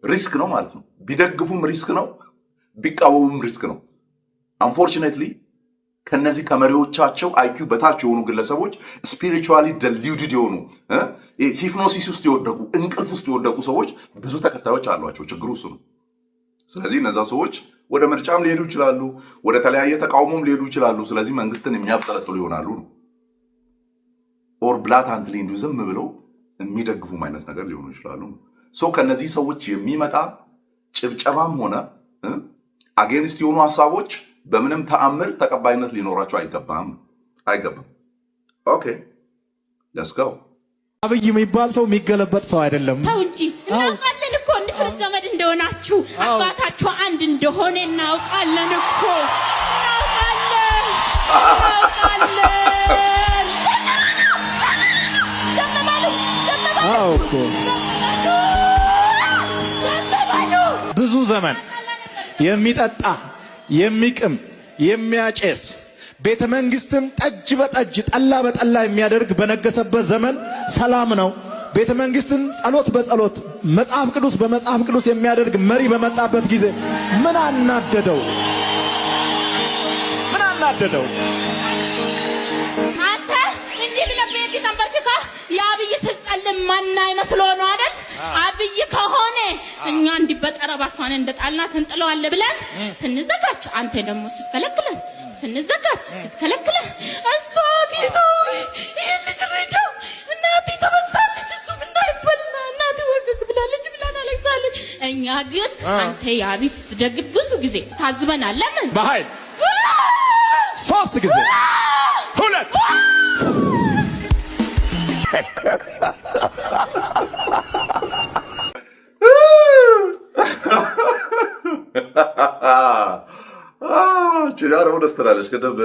ሪስክ ነው ማለት ነው። ቢደግፉም ሪስክ ነው፣ ቢቃወሙም ሪስክ ነው። አንፎርቹኔትሊ ከነዚህ ከመሪዎቻቸው አይኪው በታች የሆኑ ግለሰቦች ስፒሪቹዋሊ ደሊውድድ የሆኑ ሂፕኖሲስ ውስጥ የወደቁ እንቅልፍ ውስጥ የወደቁ ሰዎች ብዙ ተከታዮች አሏቸው። ችግሩ እሱ ነው። ስለዚህ እነዛ ሰዎች ወደ ምርጫም ሊሄዱ ይችላሉ፣ ወደ ተለያየ ተቃውሞም ሊሄዱ ይችላሉ። ስለዚህ መንግስትን የሚያብጠለጥሉ ይሆናሉ ነው። ኦር ብላታንትሊ እንዲሁ ዝም ብለው የሚደግፉም አይነት ነገር ሊሆኑ ይችላሉ። ሰው ከነዚህ ሰዎች የሚመጣ ጭብጨባም ሆነ አጌንስት የሆኑ ሀሳቦች በምንም ተአምር ተቀባይነት ሊኖራቸው አይገባም። ኦኬ ሌትስ ጎ። አብይ የሚባል ሰው የሚገለበጥ ሰው አይደለም። ተው እንጂ እናውቃለን እኮ ንፍረት ዘመድ እንደሆናችሁ አባታችሁ አንድ እንደሆነ እናውቃለን እኮ እናውቃለን። አዎ እኮ ዘመን የሚጠጣ የሚቅም የሚያጨስ ቤተ መንግስትን ጠጅ በጠጅ ጠላ በጠላ የሚያደርግ በነገሰበት ዘመን ሰላም ነው። ቤተ መንግስትን ጸሎት በጸሎት መጽሐፍ ቅዱስ በመጽሐፍ ቅዱስ የሚያደርግ መሪ በመጣበት ጊዜ ምን አናደደው? ምን አናደደው? አንተ እንዲህ ብለህ ቤት ተንበርክከ የአብይ ስልጣን ማና ይመስሎ ነው አይደል? አብይ ከሆነ እኛ እንዲህ በጠረባሳን እንደጣልናት እንጥለዋለን ብለን ስንዘጋጅ አንተ ደግሞ ስትከለክለን ስንዘጋጅ ስትከለክለን እሷ ጌታ ይልሽ ረዳው እናቴ ተበልታለች እሱ ምን እንዳይበላ እናቴ ወገግ ብላለች ብላና አለቅሳለች። እኛ ግን አንተ የአብይ ስትደግፍ ብዙ ጊዜ ታዝበናል። ለምን በኃይል 3 ጊዜ 2 ችግር ደስ ትላለች። ቅድም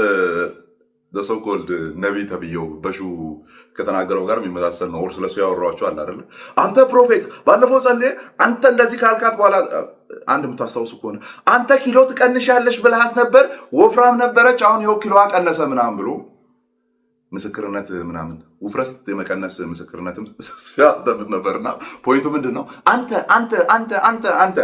ለሰው ኮልድ ነቢይ ተብዬው በሹ ከተናገረው ጋር የሚመሳሰል ነው። ስለሱ ያወራኋቸው አለ አይደለ? አንተ ፕሮፌት ባለፈው ጸልዬ አንተ እንደዚህ ካልካት በኋላ አንድ የምታስታውሱ ከሆነ አንተ ኪሎ ትቀንሻለሽ ብልሃት ነበር፣ ወፍራም ነበረች፣ አሁን ይኸው ኪሎዋ ቀነሰ ምናምን ብሎ ምስክርነት ምናምን ውፍረት የመቀነስ ምስክርነትም ሲያስደምጥ ነበርና ፖይንቱ ምንድን ነው? አንተ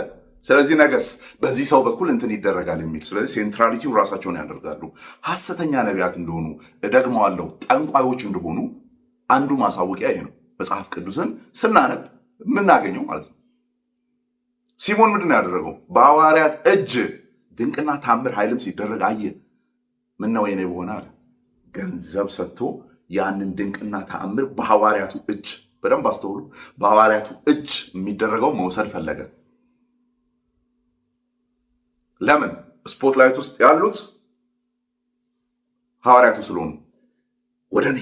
ስለዚህ ነገስ በዚህ ሰው በኩል እንትን ይደረጋል የሚል ስለዚህ ሴንትራሊቲው ራሳቸውን ያደርጋሉ። ሐሰተኛ ነቢያት እንደሆኑ እደግመዋለሁ፣ ጠንቋዮች እንደሆኑ አንዱ ማሳወቂያ ይሄ ነው። መጽሐፍ ቅዱስን ስናነብ የምናገኘው ማለት ነው። ሲሞን ምንድን ነው ያደረገው? በሐዋርያት እጅ ድንቅና ታምር ኃይልም ሲደረግ አየ። ምነው የኔ በሆነ አለ። ገንዘብ ሰጥቶ ያንን ድንቅና ተአምር በሐዋርያቱ እጅ፣ በደንብ አስተውሉ፣ በሐዋርያቱ እጅ የሚደረገው መውሰድ ፈለገ። ለምን? ስፖትላይት ውስጥ ያሉት ሐዋርያቱ ስለሆኑ ወደ እኔ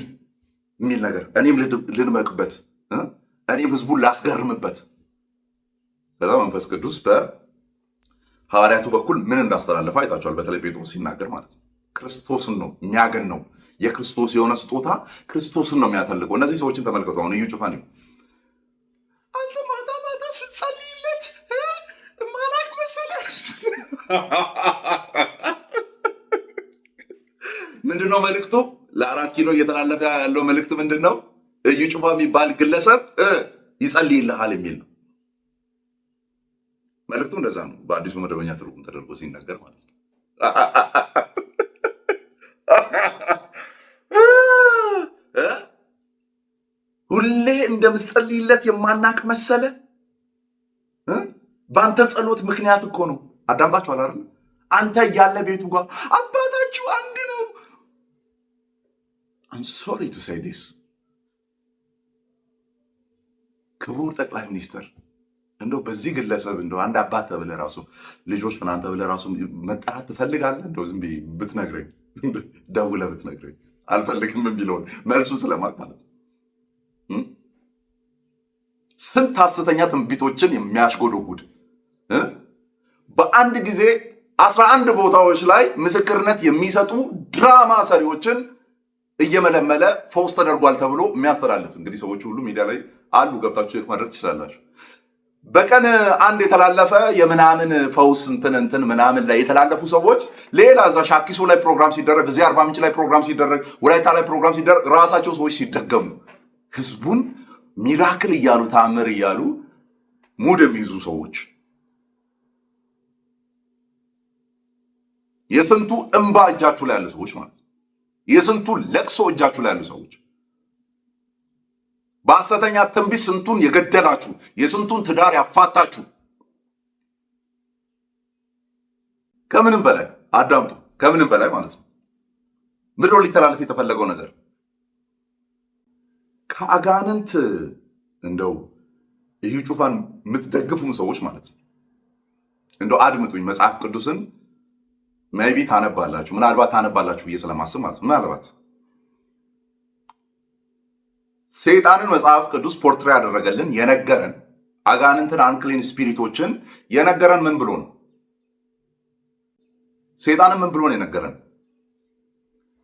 የሚል ነገር እኔም ልድመቅበት፣ እኔም ህዝቡን ላስገርምበት። ከዛ መንፈስ ቅዱስ በሐዋርያቱ በኩል ምን እንዳስተላለፈ አይታችኋል። በተለይ ጴጥሮስ ሲናገር ማለት ነው። ክርስቶስን ነው የሚያገን ነው። የክርስቶስ የሆነ ስጦታ ክርስቶስን ነው የሚያተልቀው። እነዚህ ሰዎችን ተመልከቱ። አሁን እዩ ጩፋ ነው አንተ ማታ ማታ ስትጸልይለት ማላክ መሰለህ። ምንድነው መልእክቱ? ለ4 ኪሎ እየተላለፈ ያለው መልእክት ምንድነው? እዩ ጩፋ የሚባል ግለሰብ ይጸልይልሃል የሚል ነው መልእክቱ። እንደዛ ነው በአዲሱ መደበኛ ትርጉም ተደርጎ ሲነገር ማለት ነው። ሁሌ እንደምትጸልይለት የማናቅ መሰለ? በአንተ ጸሎት ምክንያት እኮ ነው። አዳምጣችኋል አይደል? አንተ እያለ ቤቱ ጋር አባታችሁ አንድ ነው። I'm sorry to say this ክቡር ጠቅላይ ሚኒስትር እንደው በዚህ ግለሰብ እንደው አንድ አባት ተብለህ ራሱ ልጆች ምናምን ተብለህ ራሱ መጠራት ትፈልጋለህ? እንደው ዝም ብዬ ብትነግረኝ ደውለህ ብትነግረኝ አልፈልግም የሚለውን መልሱ ስለማቅ ማለት ነው። ስንት ሐሰተኛ ትንቢቶችን የሚያሽጎደጉድ በአንድ ጊዜ 11 ቦታዎች ላይ ምስክርነት የሚሰጡ ድራማ ሰሪዎችን እየመለመለ ፈውስ ተደርጓል ተብሎ የሚያስተላልፍ እንግዲህ ሰዎች ሁሉ ሚዲያ ላይ አሉ፣ ገብታችሁ ማድረግ ትችላላችሁ። በቀን አንድ የተላለፈ የምናምን ፈውስ እንትን ምናምን ላይ የተላለፉ ሰዎች ሌላ እዛ ሻኪሶ ላይ ፕሮግራም ሲደረግ፣ እዚህ አርባ ምንጭ ላይ ፕሮግራም ሲደረግ፣ ወላይታ ላይ ፕሮግራም ሲደረግ ራሳቸው ሰዎች ሲደገሙ ህዝቡን ሚራክል እያሉ ታምር እያሉ ሙድ የሚይዙ ሰዎች፣ የስንቱ እንባ እጃችሁ ላይ ያሉ ሰዎች ማለት ነው። የስንቱ ለቅሶ እጃችሁ ላይ ያሉ ሰዎች፣ በሐሰተኛ ትንቢት ስንቱን የገደላችሁ፣ የስንቱን ትዳር ያፋታችሁ። ከምንም በላይ አዳምጡ፣ ከምንም በላይ ማለት ነው ምድሮ ሊተላለፍ የተፈለገው ነገር ከአጋንንት እንደው እዩ ጩፋን የምትደግፉን ሰዎች ማለት ነው እንደው አድምጡኝ። መጽሐፍ ቅዱስን ሜቢ ታነባላችሁ፣ ምናልባት ታነባላችሁ ብዬ ስለማስብ ማለት ነው። ምናልባት ሰይጣንን መጽሐፍ ቅዱስ ፖርትሬ ያደረገልን የነገረን አጋንንትን አንክሊን ስፒሪቶችን የነገረን ምን ብሎ ነው? ሰይጣንን ምን ብሎ ነው የነገረን?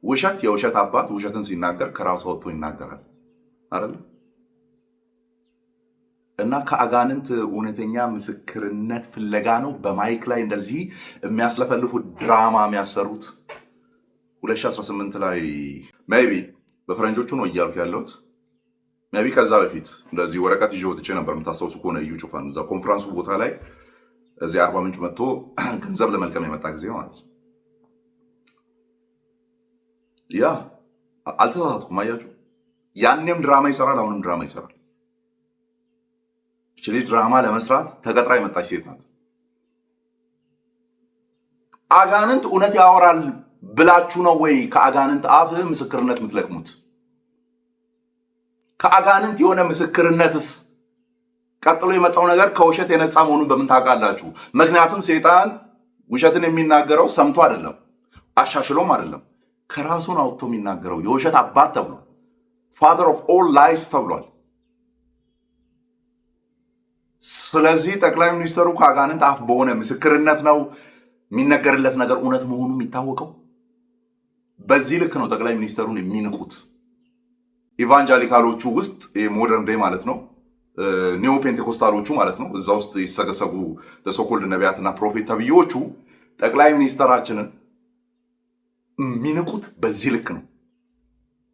ውሸት የውሸት አባት ውሸትን ሲናገር ከራሱ ወጥቶ ይናገራል አይደል? እና ከአጋንንት እውነተኛ ምስክርነት ፍለጋ ነው በማይክ ላይ እንደዚህ የሚያስለፈልፉት ድራማ የሚያሰሩት። 2018 ላይ ሜቢ በፈረንጆቹ ነው እያልኩ ያለሁት። ሜቢ ከዛ በፊት እንደዚህ ወረቀት ይዤ ወጥቼ ነበር። የምታስታውሱ ከሆነ እዩ ጩፋን እዛ ኮንፈረንሱ ቦታ ላይ እዚህ አርባ ምንጭ መጥቶ ገንዘብ ለመልቀም የመጣ ጊዜ ማለት ነው። ያ አልተሳሳትኩም። አያችሁ፣ ያኔም ድራማ ይሰራል፣ አሁንም ድራማ ይሰራል። እቺ ልጅ ድራማ ለመስራት ተቀጥራ የመጣች ሴት ናት። አጋንንት እውነት ያወራል ብላችሁ ነው ወይ ከአጋንንት አፍ ምስክርነት የምትለቅሙት? ከአጋንንት የሆነ ምስክርነትስ ቀጥሎ የመጣው ነገር ከውሸት የነፃ መሆኑን በምን ታውቃላችሁ? ምክንያቱም ሰይጣን ውሸትን የሚናገረው ሰምቶ አይደለም፣ አሻሽሎም አይደለም፣ ከራሱን አውጥቶ የሚናገረው የውሸት አባት ተብሏል። ፋዘር ኦፍ ኦል ላይስ ተብሏል። ስለዚህ ጠቅላይ ሚኒስትሩ ከአጋንንት አፍ በሆነ ምስክርነት ነው የሚነገርለት ነገር እውነት መሆኑ የሚታወቀው። በዚህ ልክ ነው ጠቅላይ ሚኒስትሩን የሚንቁት። ኢቫንጀሊካሎቹ ውስጥ ሞደርን ዴይ ማለት ነው፣ ኒዮ ፔንቴኮስታሎቹ ማለት ነው፣ እዛ ውስጥ የተሰገሰጉ ተሶኮልድ ነቢያትና ፕሮፌት ተብዬዎቹ ጠቅላይ ሚኒስትራችንን የሚንቁት በዚህ ልክ ነው።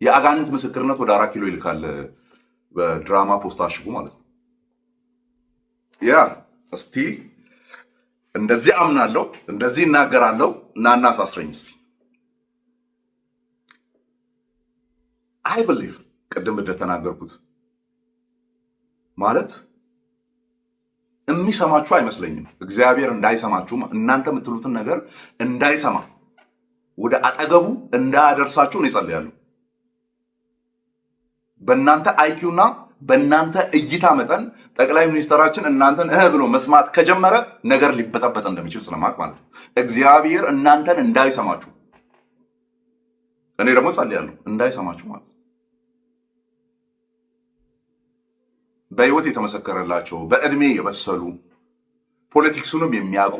የአጋንንት ምስክርነት ወደ 4 ኪሎ ይልካል በድራማ ፖስት አሽጉ ማለት ነው። ያ እስቲ እንደዚህ አምናለሁ፣ እንደዚህ እናገራለሁ እና እናሳስረኝስ አይ ብሊቭ ቅድም እንደተናገርኩት ማለት የሚሰማችሁ አይመስለኝም። እግዚአብሔር እንዳይሰማችሁ እናንተ የምትሉትን ነገር እንዳይሰማ ወደ አጠገቡ እንዳያደርሳችሁ ነው እጸልያለሁ። በእናንተ አይኪውና በእናንተ እይታ መጠን ጠቅላይ ሚኒስትራችን እናንተን ብሎ መስማት ከጀመረ ነገር ሊበጠበጥ እንደሚችል ስለማቅ ማለት ነው። እግዚአብሔር እናንተን እንዳይሰማችሁ እኔ ደግሞ እጸልያለሁ እንዳይሰማችሁ ማለት ነው። በህይወት የተመሰከረላቸው በእድሜ የበሰሉ ፖለቲክሱንም የሚያውቁ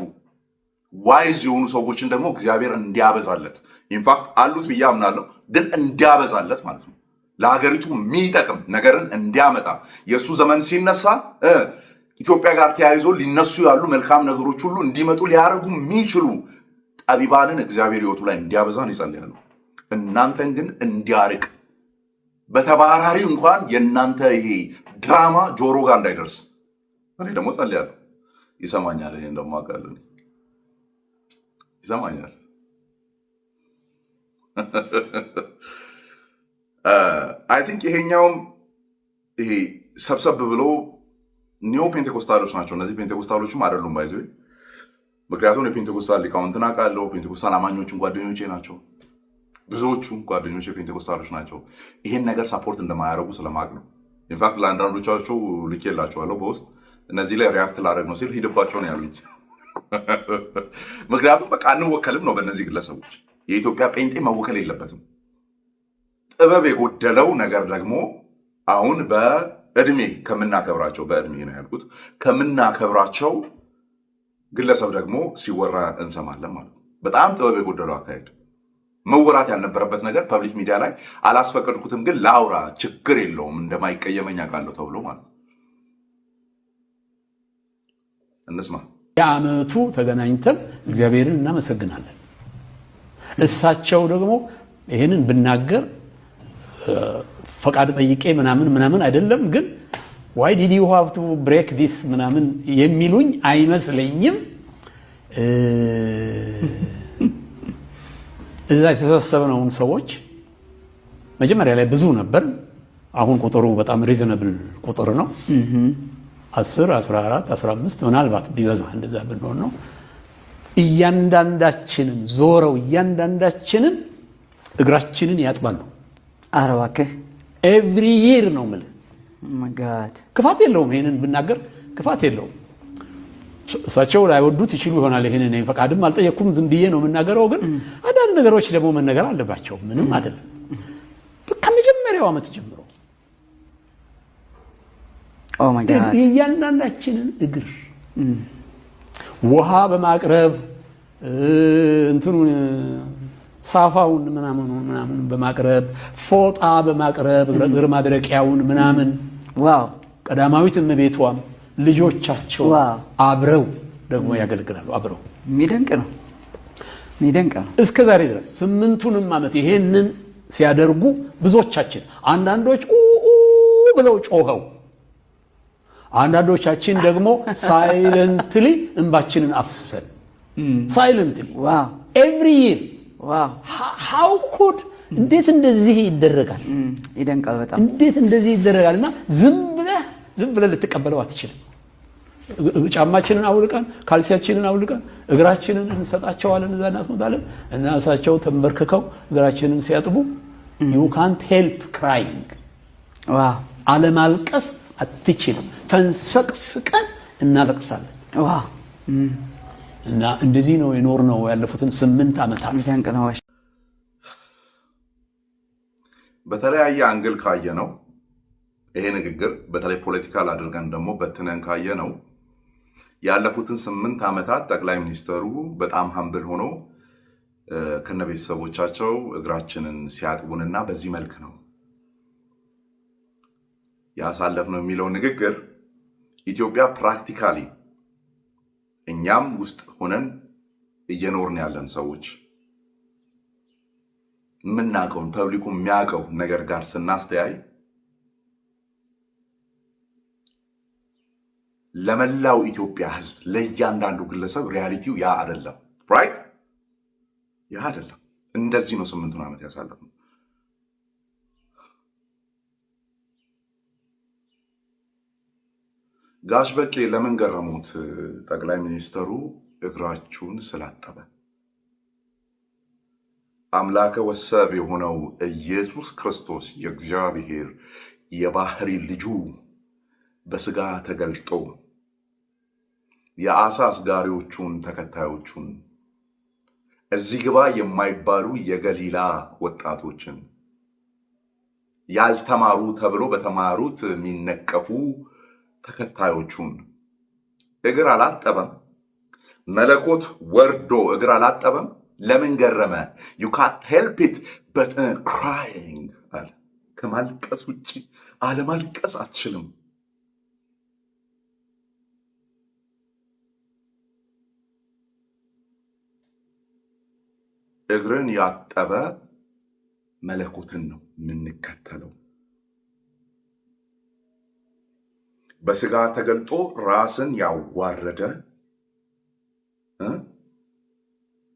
ዋይዝ የሆኑ ሰዎችን ደግሞ እግዚአብሔር እንዲያበዛለት ኢንፋክት አሉት ብዬ አምናለሁ፣ ግን እንዲያበዛለት ማለት ነው። ለሀገሪቱ የሚጠቅም ነገርን እንዲያመጣ የእሱ ዘመን ሲነሳ ኢትዮጵያ ጋር ተያይዞ ሊነሱ ያሉ መልካም ነገሮች ሁሉ እንዲመጡ ሊያደርጉ የሚችሉ ጠቢባንን እግዚአብሔር ህይወቱ ላይ እንዲያበዛን ይጸልያሉ። እናንተን ግን እንዲያርቅ በተባራሪ እንኳን የእናንተ ይሄ ድራማ ጆሮ ጋር እንዳይደርስ እኔ ደግሞ ጸልያለሁ። ይሰማኛል፣ እኔ እንደማውቃለሁ ይሰማኛል። አይ ቲንክ ይሄኛውም ይሄ ሰብሰብ ብሎ ኒዮ ፔንቴኮስታሎች ናቸው። እነዚህ ፔንቴኮስታሎችም አይደሉም ባይዘ። ምክንያቱም የፔንቴኮስታል ሊቃውንትን አውቃለሁ። ፔንቴኮስታል አማኞችን ጓደኞቼ ናቸው። ብዙዎቹ ጓደኞቼ ፔንቴኮስታሎች ናቸው። ይሄን ነገር ሳፖርት እንደማያደርጉ ስለማቅ ነው። ኢንፋክት ለአንዳንዶቻቸው ልኬላቸዋለሁ በውስጥ እነዚህ ላይ ሪያክት ላደርግ ነው ሲል ሂድባቸው ነው ያሉኝ። ምክንያቱም በቃ አንወከልም ነው በእነዚህ ግለሰቦች። የኢትዮጵያ ጴንጤ መወከል የለበትም። ጥበብ የጎደለው ነገር ደግሞ አሁን በእድሜ ከምናከብራቸው በእድሜ ነው ያልኩት ከምናከብራቸው ግለሰብ ደግሞ ሲወራ እንሰማለን ማለት ነው። በጣም ጥበብ የጎደለው አካሄድ፣ መወራት ያልነበረበት ነገር ፐብሊክ ሚዲያ ላይ አላስፈቀድኩትም ግን ላውራ ችግር የለውም እንደማይቀየመኝ አውቃለሁ ተብሎ ማለት ነው። እንስማ። የዓመቱ ተገናኝተን እግዚአብሔርን እናመሰግናለን። እሳቸው ደግሞ ይሄንን ብናገር ፈቃድ ጠይቄ ምናምን አይደለም፣ ግን why did you have to break this ምናምን የሚሉኝ አይመስለኝም። እዛ የተሰበሰብነውን ሰዎች መጀመሪያ ላይ ብዙ ነበር። አሁን ቁጥሩ በጣም ሪዝነብል ቁጥር ነው። 10 14 15 ምናልባት ቢበዛ እንደዛ ብንሆን ነው። እያንዳንዳችንን ዞረው እያንዳንዳችንን እግራችንን ያጥባሉ። ኧረ እባክህ ኤቭሪ ይር ነው የምልህ። ማጋድ ክፋት የለውም፣ ይሄንን ብናገር ክፋት የለውም። እሳቸው ላይወዱት ይችሉ ይሆናል። ይሄንን ፈቃድም አልጠየኩም፣ ዝም ብዬ ነው የምናገረው። ግን አንዳንድ ነገሮች ደግሞ መነገር አለባቸው። ምንም አይደለም። ከመጀመሪያው ዓመት ጀምሮ ኦ ማይ ጋድ እያንዳንዳችንን እግር ውሃ በማቅረብ እንትኑን ሳፋውን ምናምን በማቅረብ ፎጣ በማቅረብ እግር ማድረቂያውን ምናምን ዋው ቀዳማዊት እመቤቷም ልጆቻቸው አብረው ደግሞ ያገለግላሉ። አብረው የሚደንቅ ነው። እስከ ዛሬ ድረስ 8ቱንም ዓመት ይሄንን ሲያደርጉ ብዙዎቻችን አንዳንዶች ብለው ጮኸው አንዳንዶቻችን ደግሞ ሳይለንትሊ እንባችንን አፍስሰን ሳይለንትሊ every year how could እንዴት እንደዚህ ይደረጋል? ይደንቃል በጣም እንዴት እንደዚህ ይደረጋልና ዝም ብለህ ልትቀበለው አትችልም። ጫማችንን አውልቀን ካልሲያችንን አውልቀን እግራችንን እንሰጣቸዋለን፣ እዛ እናስመጣለን እና እሳቸው ተንበርክከው እግራችንን ሲያጥቡ you can't help crying አለማልቀስ አትችልም። ተንሰቅስቀን እናለቅሳለን። እና እንደዚህ ነው የኖርነው ያለፉትን 8 ዓመታት። ይደንቅ ነው። በተለያየ አንግል ካየ ነው ይሄ ንግግር በተለይ ፖለቲካል አድርገን ደግሞ በትነን ካየ ነው ያለፉትን 8 ዓመታት ጠቅላይ ሚኒስትሩ በጣም ሀምብል ሆኖ ከነቤተሰቦቻቸው እግራችንን ሲያጥቡንና በዚህ መልክ ነው ያሳለፍነው የሚለው ንግግር ኢትዮጵያ ፕራክቲካሊ እኛም ውስጥ ሆነን እየኖርን ያለን ሰዎች ምናቀውን ፐብሊኩ የሚያቀው ነገር ጋር ስናስተያይ ለመላው ኢትዮጵያ ሕዝብ ለእያንዳንዱ ግለሰብ ሪያሊቲው ያ አይደለም። ራይት? ያ አይደለም። እንደዚህ ነው 8ቱን ዓመት ያሳለፍነው። ጋሽ በቄ ለምን ገረሙት ጠቅላይ ሚኒስትሩ እግራችሁን ስላጠበ? አምላከ ወሰብ የሆነው ኢየሱስ ክርስቶስ የእግዚአብሔር የባህሪ ልጁ በስጋ ተገልጦ የአሳ አስጋሪዎቹን ተከታዮቹን እዚህ ግባ የማይባሉ የገሊላ ወጣቶችን ያልተማሩ ተብሎ በተማሩት የሚነቀፉ ተከታዮቹን እግር አላጠበም። መለኮት ወርዶ እግር አላጠበም። ለምን ገረመ? you can't help it but crying አለ። ከማልቀስ ውጪ አለማልቀስ አትችልም። እግርን ያጠበ መለኮትን ነው የምንከተለው። በስጋ ተገልጦ ራስን ያዋረደ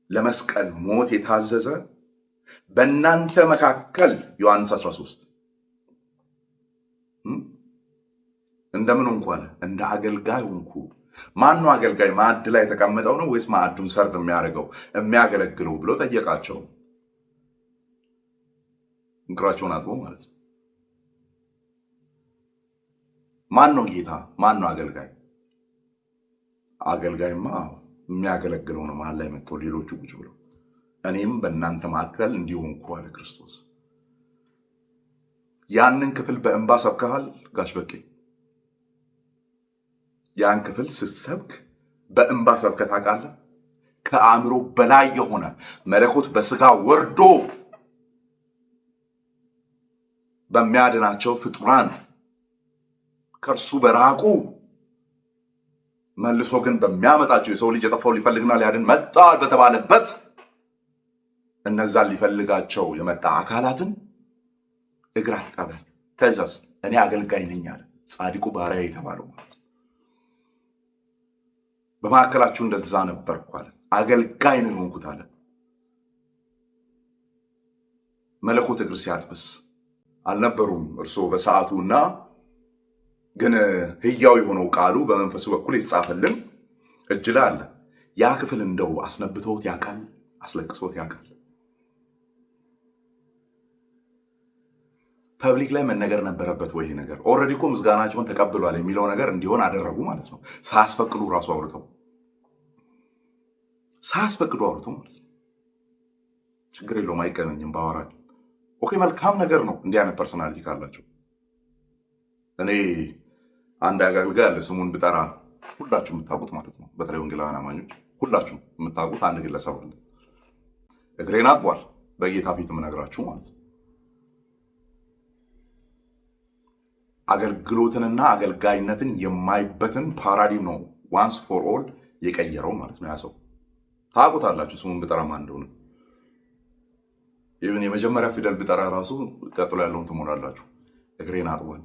ለመስቀል ሞት የታዘዘ በእናንተ መካከል ዮሐንስ 13 እንደምን ሆንኩ አለ? እንደ አገልጋይ ሆንኩ። ማን ነው አገልጋይ? ማዕድ ላይ የተቀመጠው ነው ወይስ ማዕዱን ሰርቭ የሚያደርገው የሚያገለግለው ብሎ ጠየቃቸው። እግራቸውን አጥቦ ማለት ነው። ማን ነው ጌታ? ማን ነው አገልጋይ? አገልጋይማ የሚያገለግለው ነው። መሀል ላይ መጥቶ ሌሎቹ ቁጭ ብለው እኔም በእናንተ መካከል እንዲሆንኩ አለ ክርስቶስ። ያንን ክፍል በእንባ ሰብከሃል ጋሽ በቄ? ያን ክፍል ስትሰብክ በእንባ ሰብከህ ታውቃለህ? ከአእምሮ በላይ የሆነ መለኮት በስጋ ወርዶ በሚያድናቸው ፍጡራን ከእርሱ በራቁ መልሶ ግን በሚያመጣቸው የሰው ልጅ የጠፋው ሊፈልግና ሊያድን መጣ በተባለበት እነዛን ሊፈልጋቸው የመጣ አካላትን እግር አጠበ። ከዛስ እኔ አገልጋይ ነኝ አለ። ጻድቁ ባሪያ የተባለው ማለት ነው። በመካከላችሁ እንደዛ ነበርኩ አለ። አገልጋይ ነው ሆንኩት አለ። መለኮት እግር ሲያጥብስ አልነበሩም እርሶ በሰዓቱና ግን ህያው የሆነው ቃሉ በመንፈሱ በኩል የተጻፈልን እጅ ላይ አለ። ያ ክፍል እንደው አስነብቶት ያውቃል? አስለቅሶት ያውቃል? ፐብሊክ ላይ መነገር ነበረበት ወይ? ነገር ኦልሬዲ እኮ ምስጋናቸውን ተቀብሏል የሚለው ነገር እንዲሆን አደረጉ ማለት ነው። ሳያስፈቅዱ ራሱ አውርተው ማለት ነው። ችግር የለውም አይቀመኝም ባወራቸው። ኦኬ መልካም ነገር ነው እንዲህ አይነት ፐርሶናሊቲ ካላቸው። እኔ አንድ አገልጋይ አለ ስሙን ብጠራ ሁላችሁ የምታውቁት ማለት ነው። በተለይ ወንጌላውያን አማኞች ሁላችሁ የምታውቁት አንድ ግለሰብ አለ። እግሬን አጥቧል በጌታ ፊት የምነግራችሁ ማለት ነው። አገልግሎትንና አገልጋይነትን የማይበትን ፓራዲም ነው ዋንስ ፎር ኦል የቀየረው ማለት ነው። ያ ሰው ታውቁታላችሁ፣ ስሙን ብጠራ ማን እንደሆነ። ይሁን የመጀመሪያ ፊደል ብጠራ ራሱ ቀጥሎ ያለውን ትሞላላችሁ። እግሬን አጥቧል።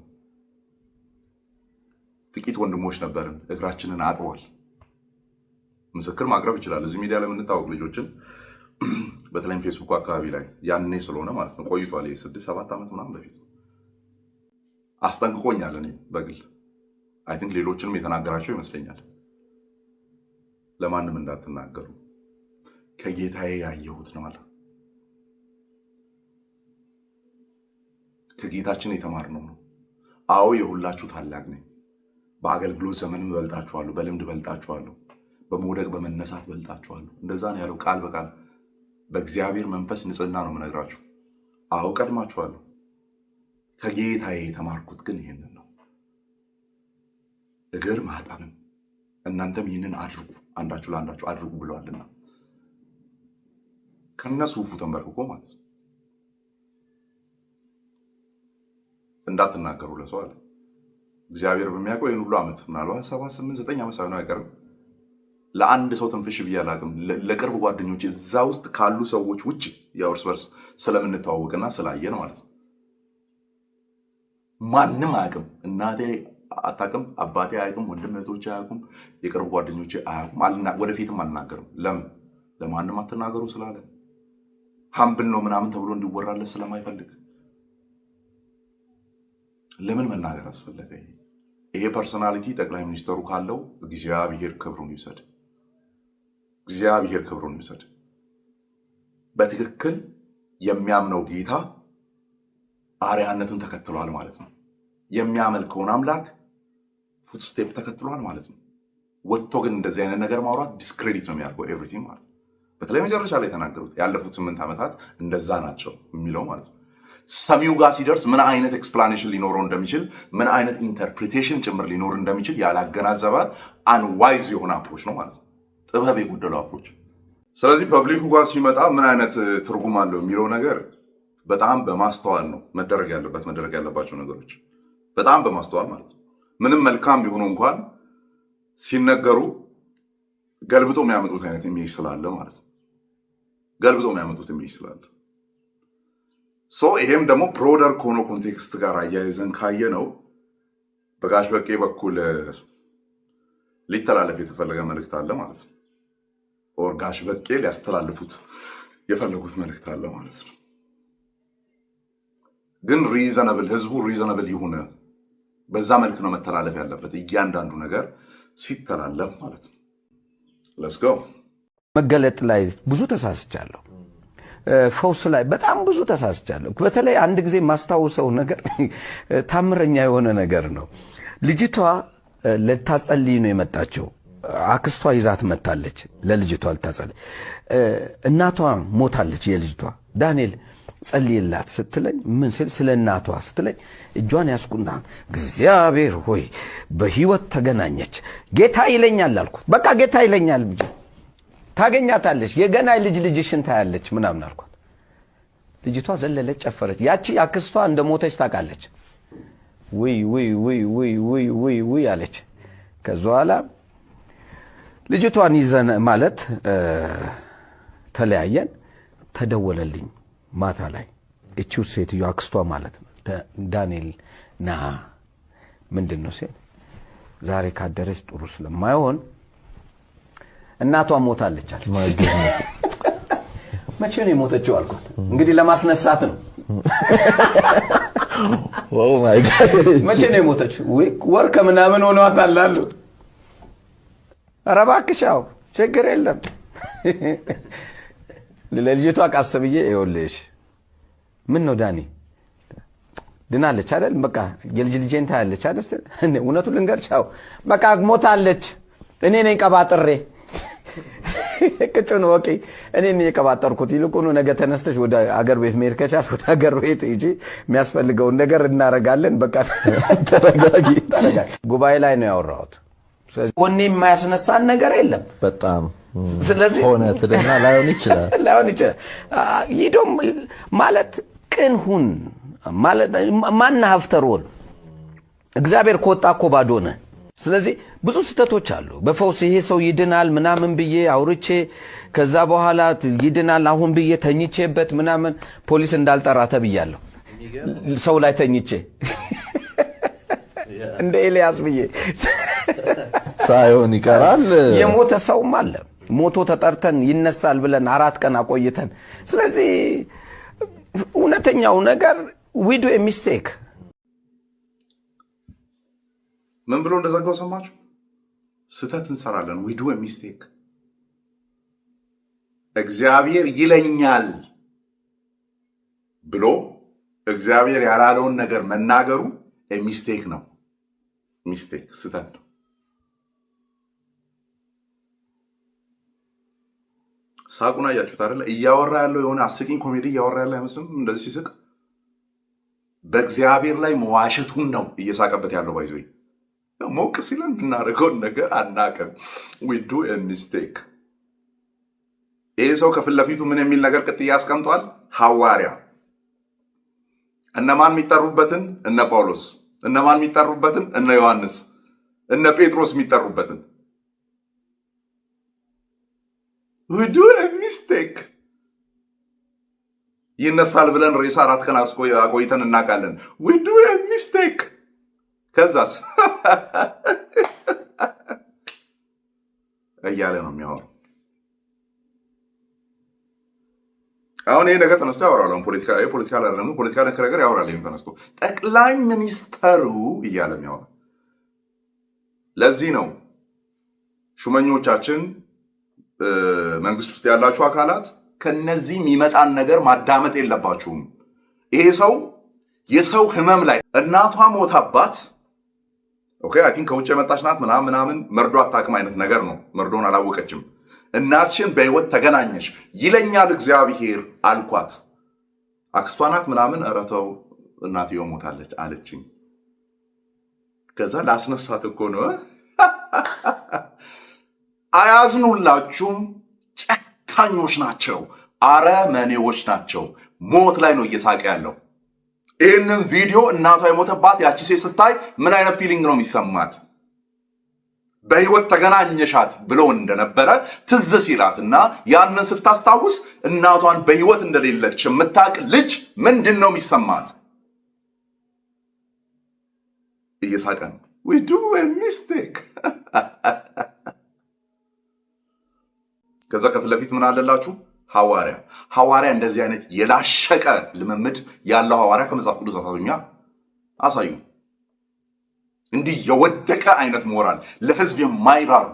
ጥቂት ወንድሞች ነበርን፣ እግራችንን አጥቧል። ምስክር ማቅረብ ይችላል። እዚህ ሚዲያ ለምንታወቅ ልጆችን በተለይም ፌስቡክ አካባቢ ላይ ያኔ ስለሆነ ማለት ነው ቆይቷል። 6-7 ዓመት ምናምን በፊት አስጠንቅቆኛል። እኔ በግል አይ ቲንክ ሌሎችንም የተናገራቸው ይመስለኛል። ለማንም እንዳትናገሩ ከጌታዬ ያየሁት ነው አለ። ከጌታችን የተማርነው ነው። አዎ የሁላችሁ ታላቅ ነኝ። በአገልግሎት ዘመንም በልጣችኋለሁ፣ በልምድ በልጣችኋለሁ፣ በመውደቅ በመነሳት በልጣችኋለሁ። እንደዛ ነው ያለው ቃል በቃል በእግዚአብሔር መንፈስ ንጽህና ነው የምነግራችሁ። አዎ ቀድማችኋለሁ። ከጌታዬ የተማርኩት ግን ይህንን ነው፣ እግር ማጠብን። እናንተም ይህንን አድርጉ፣ አንዳችሁ ለአንዳችሁ አድርጉ ብለዋልና ከነሱ ፉ ተንበርክኮ ማለት ነው። እንዳትናገሩ ለሰው አለ እግዚአብሔር በሚያውቀው ይህን ሁሉ ዓመት ምናልባት 7፣ 8፣ 9 ዓመት ሳይሆን አይቀርም ለአንድ ሰው ትንፍሽ ብዬ አላውቅም። ለቅርብ ጓደኞች እዛ ውስጥ ካሉ ሰዎች ውጭ ያው እርስ በርስ ስለምንተዋወቅና ስላየን ማለት ነው። ማንም አያውቅም። እናቴ አታውቅም፣ አባቴ አያውቅም፣ ወንድም እህቶቼ አያውቁም፣ የቅርብ ጓደኞቼ አያውቁም። ወደፊትም አልናገርም። ለምን? ለማንም አትናገሩ ስላለ ሀምብል ነው ምናምን ተብሎ እንዲወራለት ስለማይፈልግ። ለምን መናገር አስፈለገ? ይሄ ፐርሶናሊቲ ጠቅላይ ሚኒስትሩ ካለው እግዚአብሔር ክብሩን ይውሰድ። እግዚአብሔር ክብሩን ይውሰድ። በትክክል የሚያምነው ጌታ አርያነትን ተከትሏል ማለት ነው። የሚያመልከውን አምላክ ፉትስቴፕ ተከትሏል ማለት ነው። ወጥቶ ግን እንደዚህ አይነት ነገር ማውራት ዲስክሬዲት ነው የሚያደርገው ኤቭሪቲንግ ማለት ነው። በተለይ መጨረሻ ላይ የተናገሩት ያለፉት 8 ዓመታት እንደዛ ናቸው የሚለው ማለት ነው። ሰሚው ጋር ሲደርስ ምን አይነት ኤክስፕላኔሽን ሊኖረው እንደሚችል፣ ምን አይነት ኢንተርፕሪቴሽን ጭምር ሊኖር እንደሚችል ያላገናዘበ አንዋይዝ የሆነ አፕሮች ነው ማለት ነው። ጥበብ የጎደለው አፕሮች። ስለዚህ ፐብሊኩ ጋር ሲመጣ ምን አይነት ትርጉም አለው የሚለው ነገር በጣም በማስተዋል ነው መደረግ ያለባቸው ነገሮች በጣም በማስተዋል ማለት ነው። ምንም መልካም ቢሆኑ እንኳን ሲነገሩ ገልብጦ የሚያመጡት አይነት ኢሜጅ ስላለ ማለት ነው። ገልብጦ የሚያመጡት ኢሜጅ ስላለ ይሄም ደግሞ ብሮደር ከሆነ ኮንቴክስት ጋር አያይዘን ካየ ነው በጋሽ በቄ በኩል ሊተላለፍ የተፈለገ መልእክት አለ ማለት ነው። ኦር ጋሽ በቄ ሊያስተላልፉት የፈለጉት መልእክት አለ ማለት ነው። ግን ሪዘነብል ህዝቡ ሪዘነብል ይሁን፣ በዛ መልክ ነው መተላለፍ ያለበት እያንዳንዱ ነገር ሲተላለፍ ማለት ነው። ሌትስ ጎ። መገለጥ ላይ ብዙ ተሳስቻለሁ። ፈውስ ላይ በጣም ብዙ ተሳስቻለሁ። በተለይ አንድ ጊዜ ማስታውሰው ነገር ታምረኛ የሆነ ነገር ነው። ልጅቷ ልታጸልይ ነው የመጣችው። አክስቷ ይዛት መጣለች። ለልጅቷ ልታጸልይ እናቷ ሞታለች። የልጅቷ ዳንኤል ጸልይላት ስትለኝ ምን ስለ እናቷ ስትለኝ እጇን ያስኩና እግዚአብሔር ሆይ በህይወት ተገናኘች፣ ጌታ ይለኛል አልኩት። በቃ ጌታ ይለኛል ብቻ ታገኛታለች፣ የገና ልጅሽን ታያለች ምናምን አልኳት። ልጅቷ ዘለለች፣ ጨፈረች። ያቺ አክስቷ እንደሞተች ታውቃለች። ውይ አለች። ከዛ በኋላ ልጅቷን ይዘን ማለት ተለያየን። ተደወለልኝ ማታ ላይ እቺው ሴትዮ አክስቷ ማለት ነው። ዳንኤል ና ምንድን ነው ሲል ዛሬ ካደረች ጥሩ ስለማይሆን እናቷ ሞታለች አለች። መቼ ነው የሞተችው አልኳት። እንግዲህ ለማስነሳት ነው። ኦ ማይ ጋድ መቼ ነው የሞተችው? ወር ከምናምን ሆኗታል አሉ። ኧረ እባክሽ አዎ ችግር የለም። ለልጅቷ ቃስ ብዬ ይኸውልሽ ምን ነው ዳኒ ድናለች አይደል? በቃ የልጅ ልጄን ታያለች አይደል? እውነቱን ልንገርሽ አዎ በቃ ሞታለች። እኔ ነኝ ቀባጥሬ ቅጭኑ ኦኬ እኔ ነኝ የቀባጠርኩት። ይልቁኑ ነገ ተነስተሽ ወደ አገር ቤት መሄድ ከቻልሽ ወደ አገር ቤት ሂጂ፣ የሚያስፈልገውን ነገር እናረጋለን። በቃ ተረጋጊ። ጉባኤ ላይ ነው ያወራሁት። ስለዚህ ወኔ የማያስነሳን ነገር የለም በጣም ስለዚህ ሆነ ትደና ላይሆን ይችላል ይዶም ማለት ቅን ሁን ማለት ማን አፍተር ኦል እግዚአብሔር ከወጣ እኮ ባዶ ነህ። ስለዚህ ብዙ ስህተቶች አሉ። በፈውስ ይሄ ሰው ይድናል ምናምን ብዬ አውርቼ ከዛ በኋላ ይድናል አሁን ብዬ ተኝቼበት ምናምን ፖሊስ እንዳልጠራ ተብያለሁ። ሰው ላይ ተኝቼ እንደ ኤልያስ ብዬ ሳይሆን ይቀራል። የሞተ ሰውም አለ። ሞቶ ተጠርተን ይነሳል ብለን 4 ቀን አቆይተን። ስለዚህ እውነተኛው ነገር we do a mistake። ምን ብሎ እንደዘጋው ሰማችሁ? ስህተት እንሰራለን። we do a mistake። እግዚአብሔር ይለኛል ብሎ እግዚአብሔር ያላለውን ነገር መናገሩ ሚስቴክ ነው። ሚስቴክ ስህተት ነው። ሳቁን አያችሁት አይደለ? እያወራ ያለው የሆነ አስቂኝ ኮሜዲ እያወራ ያለው አይመስልም? እንደዚህ ሲስቅ በእግዚአብሔር ላይ መዋሸቱን ነው እየሳቀበት ያለው። ባይዞ ሞቅ ሲለን የምናደርገውን ነገር አናውቅም። we do a mistake። ይህ ሰው ከፊት ለፊቱ ምን የሚል ነገር ቅጥያ አስቀምጧል? ሐዋርያ። እነማን የሚጠሩበትን? እነ ጳውሎስ። እነማን የሚጠሩበትን? እነ ዮሐንስ፣ እነ ጴጥሮስ የሚጠሩበትን። we do a mistake። ይነሳል ብለን ሬሳ 4 ቀን አቆይተን እናውቃለን። we do a mistake። ከዛስ እያለ ነው የሚያወራው። አሁን ይሄ ነገር ተነስቶ ያወራል። ፖለቲካ አይደለም፣ ፖለቲካ ነገር ያወራል። ይሄን ተነስቶ ጠቅላይ ሚኒስተሩ እያለ የሚያወራ። ለዚህ ነው ሹመኞቻችን፣ መንግስት ውስጥ ያላችሁ አካላት ከነዚህ የሚመጣን ነገር ማዳመጥ የለባችሁም። ይሄ ሰው የሰው ህመም ላይ እናቷ ሞታባት፣ ኦኬ አይ ቲንክ ከውጭ የመጣች ናት ምናምን መርዶ አታውቅም አይነት ነገር ነው። መርዶን አላወቀችም። እናትሽን በህይወት ተገናኘሽ ይለኛል እግዚአብሔር አልኳት። አክስቷ ናት ምናምን፣ ኧረ ተው እናትየው ሞታለች አለችኝ። ከዛ ላስነሳት እኮ ነው። አያዝኑላችሁም። ጨካኞች ናቸው፣ አረመኔዎች ናቸው። ሞት ላይ ነው እየሳቀ ያለው። ይህንን ቪዲዮ እናቷ የሞተባት ያቺ ሴት ስታይ ምን አይነት ፊሊንግ ነው የሚሰማት? በህይወት ተገናኘሻት ብሎ እንደነበረ ትዝ ሲላትና ያንን ስታስታውስ እናቷን በህይወት እንደሌለች የምታውቅ ልጅ ምንድን ነው የሚሰማት? እየሳቀ ነው። we do a mistake። ከዛ ከፊት ለፊት ምን አለላችሁ? ሐዋርያ እንደዚህ አይነት የላሸቀ ልምምድ ያለው ሐዋርያ ከመጽሐፍ ቅዱስ አሳዩ። እንዲህ የወደቀ አይነት ሞራል፣ ለህዝብ የማይራሩ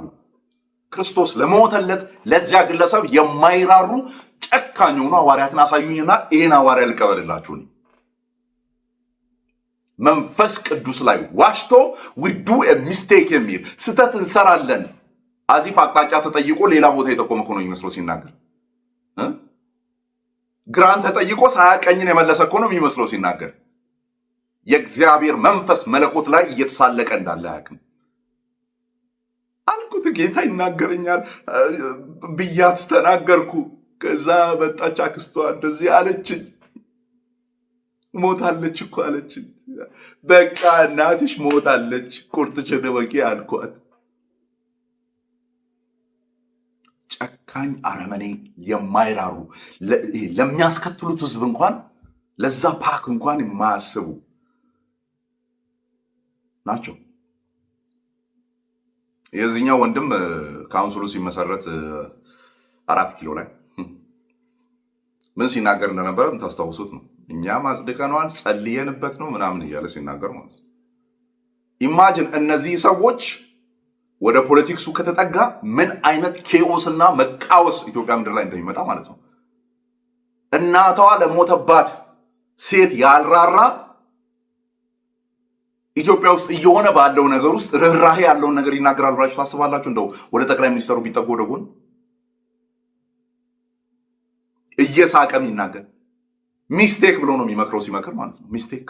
ክርስቶስ ለሞተለት ለዚያ ግለሰብ የማይራሩ ጨካኝ ሆኑ ሐዋርያትን አሳዩኝና ይሄን ሐዋርያ ልቀበልላችሁ። መንፈስ ቅዱስ ላይ ዋሽቶ we do a mistake የሚል ስህተት እንሰራለን። አዚፍ አቅጣጫ ተጠይቆ ሌላ ቦታ የጠቆመ እኮ ነው የሚመስለው ሲናገር። ግራን ተጠይቆ ሳያቀኝን የመለሰ እኮ ነው የሚመስለው ሲናገር። የእግዚአብሔር መንፈስ መለኮት ላይ እየተሳለቀ እንዳለ አያውቅም። አልኩት ጌታ ይናገረኛል ብያት ተናገርኩ። ከዛ መጣች አክስቷ እንደዚህ አለችኝ፣ ሞታለች እኮ አለችኝ። በቃ እናትሽ ሞታለች ቁርጥሽን በቂ አልኳት። ጨካኝ አረመኔ፣ የማይራሩ ለሚያስከትሉት ህዝብ እንኳን ለዛ ፓክ እንኳን የማያስቡ ናቸው። የዚህኛው ወንድም ካውንስሉ ሲመሰረት 4 ኪሎ ላይ ምን ሲናገር እንደነበረ ታስታውሱት ነው። እኛም አጽድቀነዋል ጸልየንበት ነው ምናምን እያለ ሲናገር ማለት ነው። ኢማጂን እነዚህ ሰዎች ወደ ፖለቲክሱ ከተጠጋ ምን አይነት ኬኦስና መቃወስ ኢትዮጵያ ምድር ላይ እንደሚመጣ ማለት ነው። እናቷ ለሞተባት ሴት ያልራራ ኢትዮጵያ ውስጥ እየሆነ ባለው ነገር ውስጥ ርህራሄ ያለውን ነገር ይናገራል ብላችሁ ታስባላችሁ? እንደው ወደ ጠቅላይ ሚኒስተሩ ቢጠጉ ወደ ጎን እየሳቀም ይናገር። ሚስቴክ ብሎ ነው የሚመክረው ሲመክር ማለት ነው። ሚስቴክ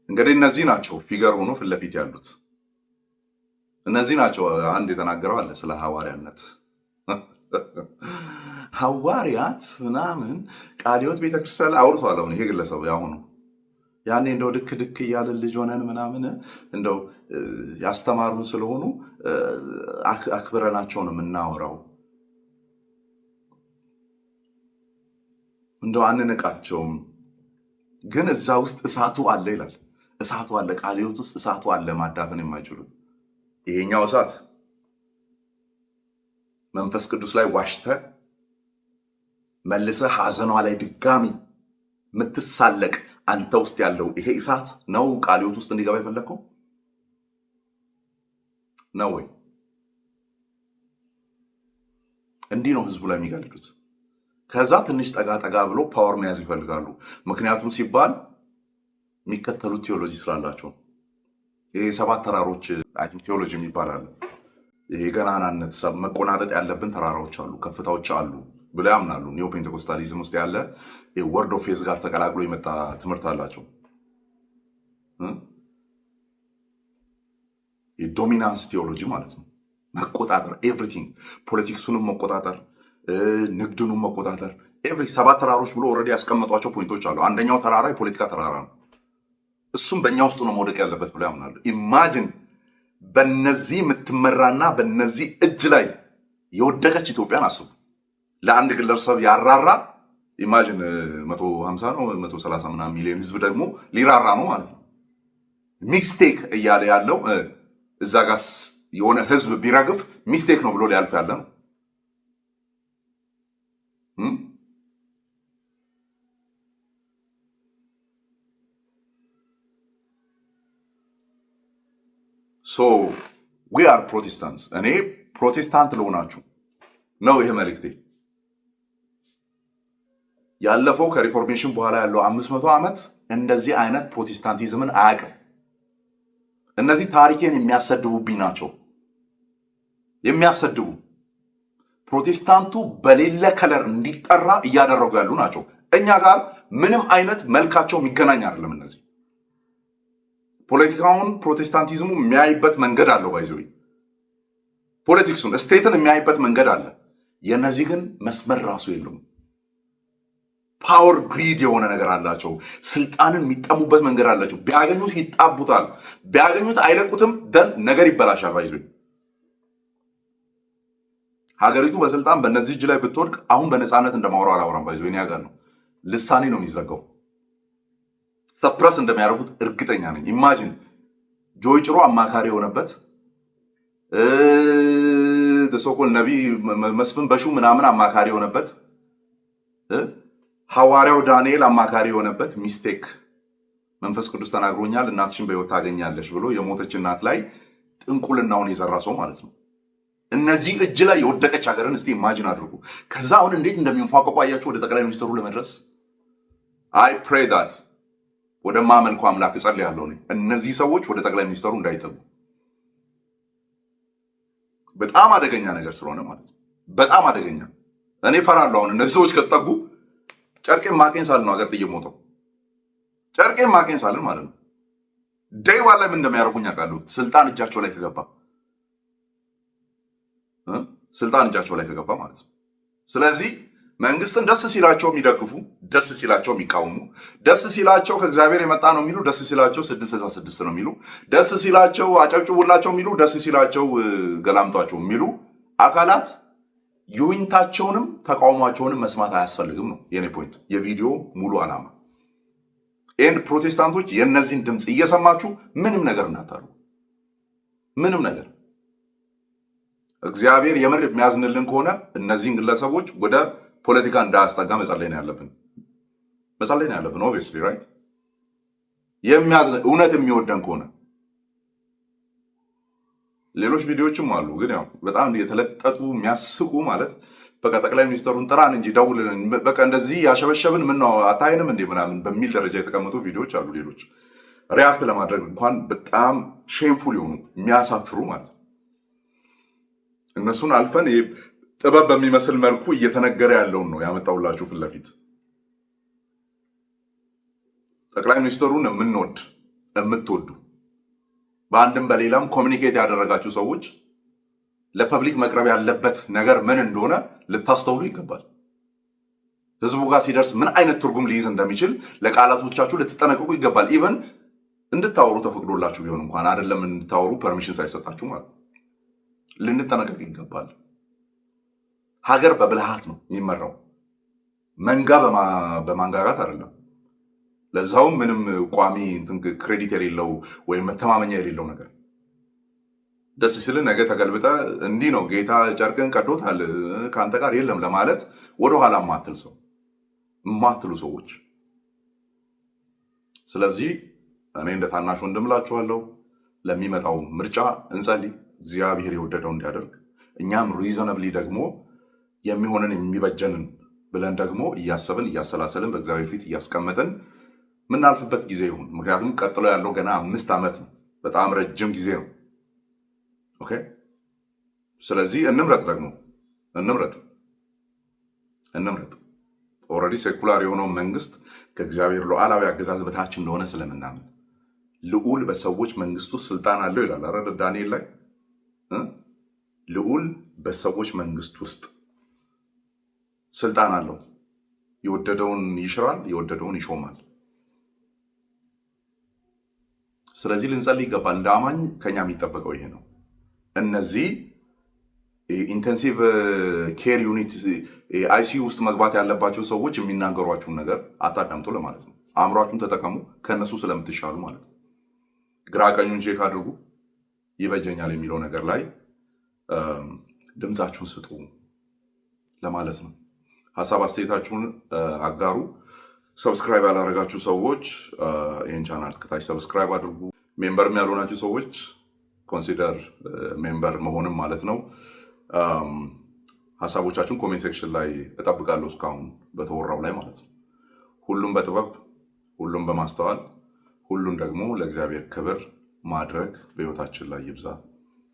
እንግዲህ እነዚህ ናቸው ፊገር ሆኖ ፊት ለፊት ያሉት። እነዚህ ናቸው። አንድ የተናገረው አለ ስለ ሐዋርያነት ሐዋርያት ምናምን ቃለ ሕይወት ቤተክርስቲያን አውርቷል። አሁን ይሄ ግለሰብ ያሁኑ ያኔ እንደው ድክ ድክ እያለን ልጅ ሆነን ምናምን እንደው ያስተማሩን ስለሆኑ አክብረናቸው ነው የምናወራው፣ እንደው አንንቃቸውም። ግን እዛ ውስጥ እሳቱ አለ ይላል። እሳቱ አለ፣ ቃለ ሕይወት ውስጥ እሳቱ አለ፣ ማዳፈን የማይችሉ ይሄኛው እሳት መንፈስ ቅዱስ ላይ ዋሽተ መልሰ ሐዘኗ ላይ ድጋሚ ምትሳለቅ አንተ ውስጥ ያለው ይሄ እሳት ነው ቃለ ሕይወት ውስጥ እንዲገባ የፈለግከው ነው ወይ? እንዲህ ነው ህዝቡ ላይ የሚጋልዱት። ከዛ ትንሽ ጠጋ ጠጋ ብሎ ፓወር መያዝ ይፈልጋሉ። ምክንያቱም ሲባል የሚከተሉት ቴዎሎጂ ስላላቸው ይሄ 7 ተራሮች አይ ቲንክ ቴዎሎጂ የሚባል ይሄ ገናናነት መቆናጠጥ ያለብን ተራራዎች አሉ፣ ከፍታዎች አሉ ብለው ያምናሉ። ኒዮ ፔንቴኮስታሊዝም ውስጥ ያለ ወርድ ኦፍ ፌዝ ጋር ተቀላቅሎ የመጣ ትምህርት አላቸው። የዶሚናንስ ቴዎሎጂ ማለት ነው። መቆጣጠር ኤቭሪቲንግ፣ ፖለቲክሱንም መቆጣጠር፣ ንግድኑም መቆጣጠር። 7 ተራሮች ብሎ ኦልሬዲ ያስቀመጧቸው ፖይንቶች አሉ። አንደኛው ተራራ የፖለቲካ ተራራ ነው። እሱም በእኛ ውስጥ ነው መውደቅ ያለበት ብለው ያምናሉ። ኢማጅን በነዚህ የምትመራና በነዚህ እጅ ላይ የወደቀች ኢትዮጵያን አስቡ። ለአንድ ግለሰብ ያራራ ኢማጅን 150 ነው 130 ምናምን ሚሊዮን ህዝብ ደግሞ ሊራራ ነው ማለት ነው። ሚስቴክ እያለ ያለው እዛ ጋር የሆነ ህዝብ ቢረግፍ ሚስቴክ ነው ብሎ ሊያልፍ ያለ ነው። ሶ ዊ አር ፕሮቴስታንትስ። እኔ ፕሮቴስታንት ለሆናችሁ ነው ይሄ መልእክቴ። ያለፈው ከሪፎርሜሽን በኋላ ያለው 500 ዓመት እንደዚህ አይነት ፕሮቴስታንቲዝምን አያውቅም። እነዚህ ታሪኬን የሚያሰድቡብኝ ናቸው። የሚያሰድቡ ፕሮቴስታንቱ በሌለ ከለር እንዲጠራ እያደረጉ ያሉ ናቸው። እኛ ጋር ምንም አይነት መልካቸው የሚገናኝ አይደለም። እነዚህ ፖለቲካውን ፕሮቴስታንቲዝሙ የሚያይበት መንገድ አለው። ባይዘው ፖለቲክሱን ስቴትን የሚያይበት መንገድ አለ። የነዚህ ግን መስመር ራሱ የለውም። ፓወር ግሪድ የሆነ ነገር አላቸው። ስልጣንን የሚጠሙበት መንገድ አላቸው። ቢያገኙት ይጣቡታል፣ ቢያገኙት አይለቁትም። ደን ነገር ይበላሻል። ባይዘው ሀገሪቱ በስልጣን በእነዚህ እጅ ላይ ብትወድቅ አሁን በነፃነት እንደማውራው አላወራም። ባይዘው እኔ ያጋር ነው ልሳኔ ነው የሚዘጋው። ሰፕረስ እንደሚያደርጉት እርግጠኛ ነኝ። ኢማጂን ጆይ ጭሮ አማካሪ የሆነበት ደሶኮል ነቢይ መስፍን በሹ ምናምን አማካሪ የሆነበት ሐዋርያው ዳንኤል አማካሪ የሆነበት ሚስቴክ መንፈስ ቅዱስ ተናግሮኛል እናትሽን በሕይወት ታገኛለሽ ብሎ የሞተች እናት ላይ ጥንቁልናውን የዘራ ሰው ማለት ነው። እነዚህ እጅ ላይ የወደቀች ሀገርን እስቲ ኢማጂን አድርጉ። ከዛ አሁን እንዴት እንደሚንፏቀቁ አያችሁ። ወደ ጠቅላይ ሚኒስትሩ ለመድረስ አይ ፕሬ ዳት ወደ ማመልኩ አምላክ እጸልያለሁ እነዚህ ሰዎች ወደ ጠቅላይ ሚኒስትሩ እንዳይጠጉ። በጣም አደገኛ ነገር ስለሆነ ማለት ነው። በጣም አደገኛ። እኔ ፈራለሁ። አሁን እነዚህ ሰዎች ከተጠጉ ጨርቄን ማቄን ሳልን ነው ሀገር ጥዬ የምወጣው። ጨርቄን ማቄን ሳልን ማለት ነው። ደይ ዋላ ምን እንደሚያደርጉኝ አውቃለሁ። ስልጣን እጃቸው ላይ ከገባ ማለት ነው። ስለዚህ መንግስትን ደስ ሲላቸው የሚደግፉ፣ ደስ ሲላቸው የሚቃወሙ፣ ደስ ሲላቸው ከእግዚአብሔር የመጣ ነው የሚሉ፣ ደስ ሲላቸው 666 ነው የሚሉ፣ ደስ ሲላቸው አጨብጭቡላቸው የሚሉ፣ ደስ ሲላቸው ገላምጧቸው የሚሉ አካላት ይሁንታቸውንም ተቃውሟቸውንም መስማት አያስፈልግም ነው የኔ ፖይንት፣ የቪዲዮ ሙሉ ዓላማ። ኤንድ ፕሮቴስታንቶች የእነዚህን ድምፅ እየሰማችሁ ምንም ነገር እናታርጉ። ምንም ነገር እግዚአብሔር የምር የሚያዝንልን ከሆነ እነዚህን ግለሰቦች ወደ ፖለቲካ እንዳያስጠጋ መጸለይ ነው ያለብን። ኦብቪየስሊ ራይት። የሚያዝን እውነት የሚወደን ከሆነ ሌሎች ቪዲዮዎችም አሉ፣ ግን ያው በጣም የተለጠጡ የሚያስቁ ማለት በቃ ጠቅላይ ሚኒስትሩን ጥራን እንጂ ደውልልን፣ በቃ እንደዚህ ያሸበሸብን ምን ነው አታይንም እንዴ ምናምን በሚል ደረጃ የተቀመጡ ቪዲዮዎች አሉ። ሌሎች ሪያክት ለማድረግ እንኳን በጣም ሼምፉል የሆኑ የሚያሳፍሩ ማለት ነው። እነሱን አልፈን ጥበብ በሚመስል መልኩ እየተነገረ ያለውን ነው ያመጣውላችሁ ፊት ለፊት። ጠቅላይ ሚኒስትሩን የምትወዱ በአንድም በሌላም ኮሚኒኬት ያደረጋችሁ ሰዎች ለፐብሊክ መቅረብ ያለበት ነገር ምን እንደሆነ ልታስተውሉ ይገባል። ህዝቡ ጋር ሲደርስ ምን አይነት ትርጉም ሊይዝ እንደሚችል ለቃላቶቻችሁ ልትጠነቀቁ ይገባል። ኢቨን እንድታወሩ ተፈቅዶላችሁ ቢሆን እንኳን አይደለም እንድታወሩ ፐርሚሽን ሳይሰጣችሁ ማለት ልንጠነቀቅ ይገባል። ሀገር በብልሃት ነው የሚመራው፣ መንጋ በማንጋጋት አይደለም። ለዛውም ምንም ቋሚ ክሬዲት የሌለው ወይም መተማመኛ የሌለው ነገር ደስ ሲል ነገ ተገልብጠ እንዲህ ነው ጌታ ጨርቅን ቀዶታል ከአንተ ጋር የለም ለማለት ወደኋላ ማትሉ ሰዎች። ስለዚህ እኔ እንደ ታናሽ ወንድም እላችኋለሁ ለሚመጣው ምርጫ እንጸልይ፣ እግዚአብሔር የወደደው እንዲያደርግ፣ እኛም ሪዘነብሊ ደግሞ የሚሆንን የሚበጀንን ብለን ደግሞ እያሰብን እያሰላሰልን በእግዚአብሔር ፊት እያስቀመጥን ምናልፍበት ጊዜ ይሁን። ምክንያቱም ቀጥሎ ያለው ገና 5 ዓመት ነው። በጣም ረጅም ጊዜ ነው። ኦኬ። ስለዚህ እንምረጥ፣ ደግሞ እንምረጥ። ኦልሬዲ ሴኩላር የሆነው መንግስት ከእግዚአብሔር ሉዓላዊ አገዛዝ በታች እንደሆነ ስለምናምን ልዑል በሰዎች መንግስት ውስጥ ስልጣን አለው ይላል አይደል ዳንኤል ላይ። ልዑል በሰዎች መንግስት ውስጥ ስልጣን አለው። የወደደውን ይሽራል፣ የወደደውን ይሾማል። ስለዚህ ልንጸልይ ይገባል። እንደ አማኝ ከኛ የሚጠበቀው ይሄ ነው። እነዚህ ኢንቴንሲቭ ኬር ዩኒት አይሲዩ ውስጥ መግባት ያለባቸው ሰዎች የሚናገሯችሁን ነገር አታዳምጡ ለማለት ነው። አእምሯችሁን ተጠቀሙ፣ ከነሱ ስለምትሻሉ ማለት ነው። ግራ ቀኙን ቼክ አድርጉ፣ ይበጀኛል የሚለው ነገር ላይ ድምፃችሁን ስጡ ለማለት ነው። ሀሳብ አስተያየታችሁን አጋሩ። ሰብስክራይብ ያላደረጋችሁ ሰዎች ይህን ቻናል ከታች ሰብስክራይብ አድርጉ። ሜምበርም ያልሆናችሁ ሰዎች ኮንሲደር ሜምበር መሆንም ማለት ነው። ሀሳቦቻችሁን ኮሜንት ሴክሽን ላይ እጠብቃለሁ፣ እስካሁን በተወራው ላይ ማለት ነው። ሁሉም በጥበብ ሁሉም በማስተዋል ሁሉን ደግሞ ለእግዚአብሔር ክብር ማድረግ በሕይወታችን ላይ ይብዛ።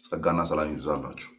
ጸጋና ሰላም ይብዛላችሁ።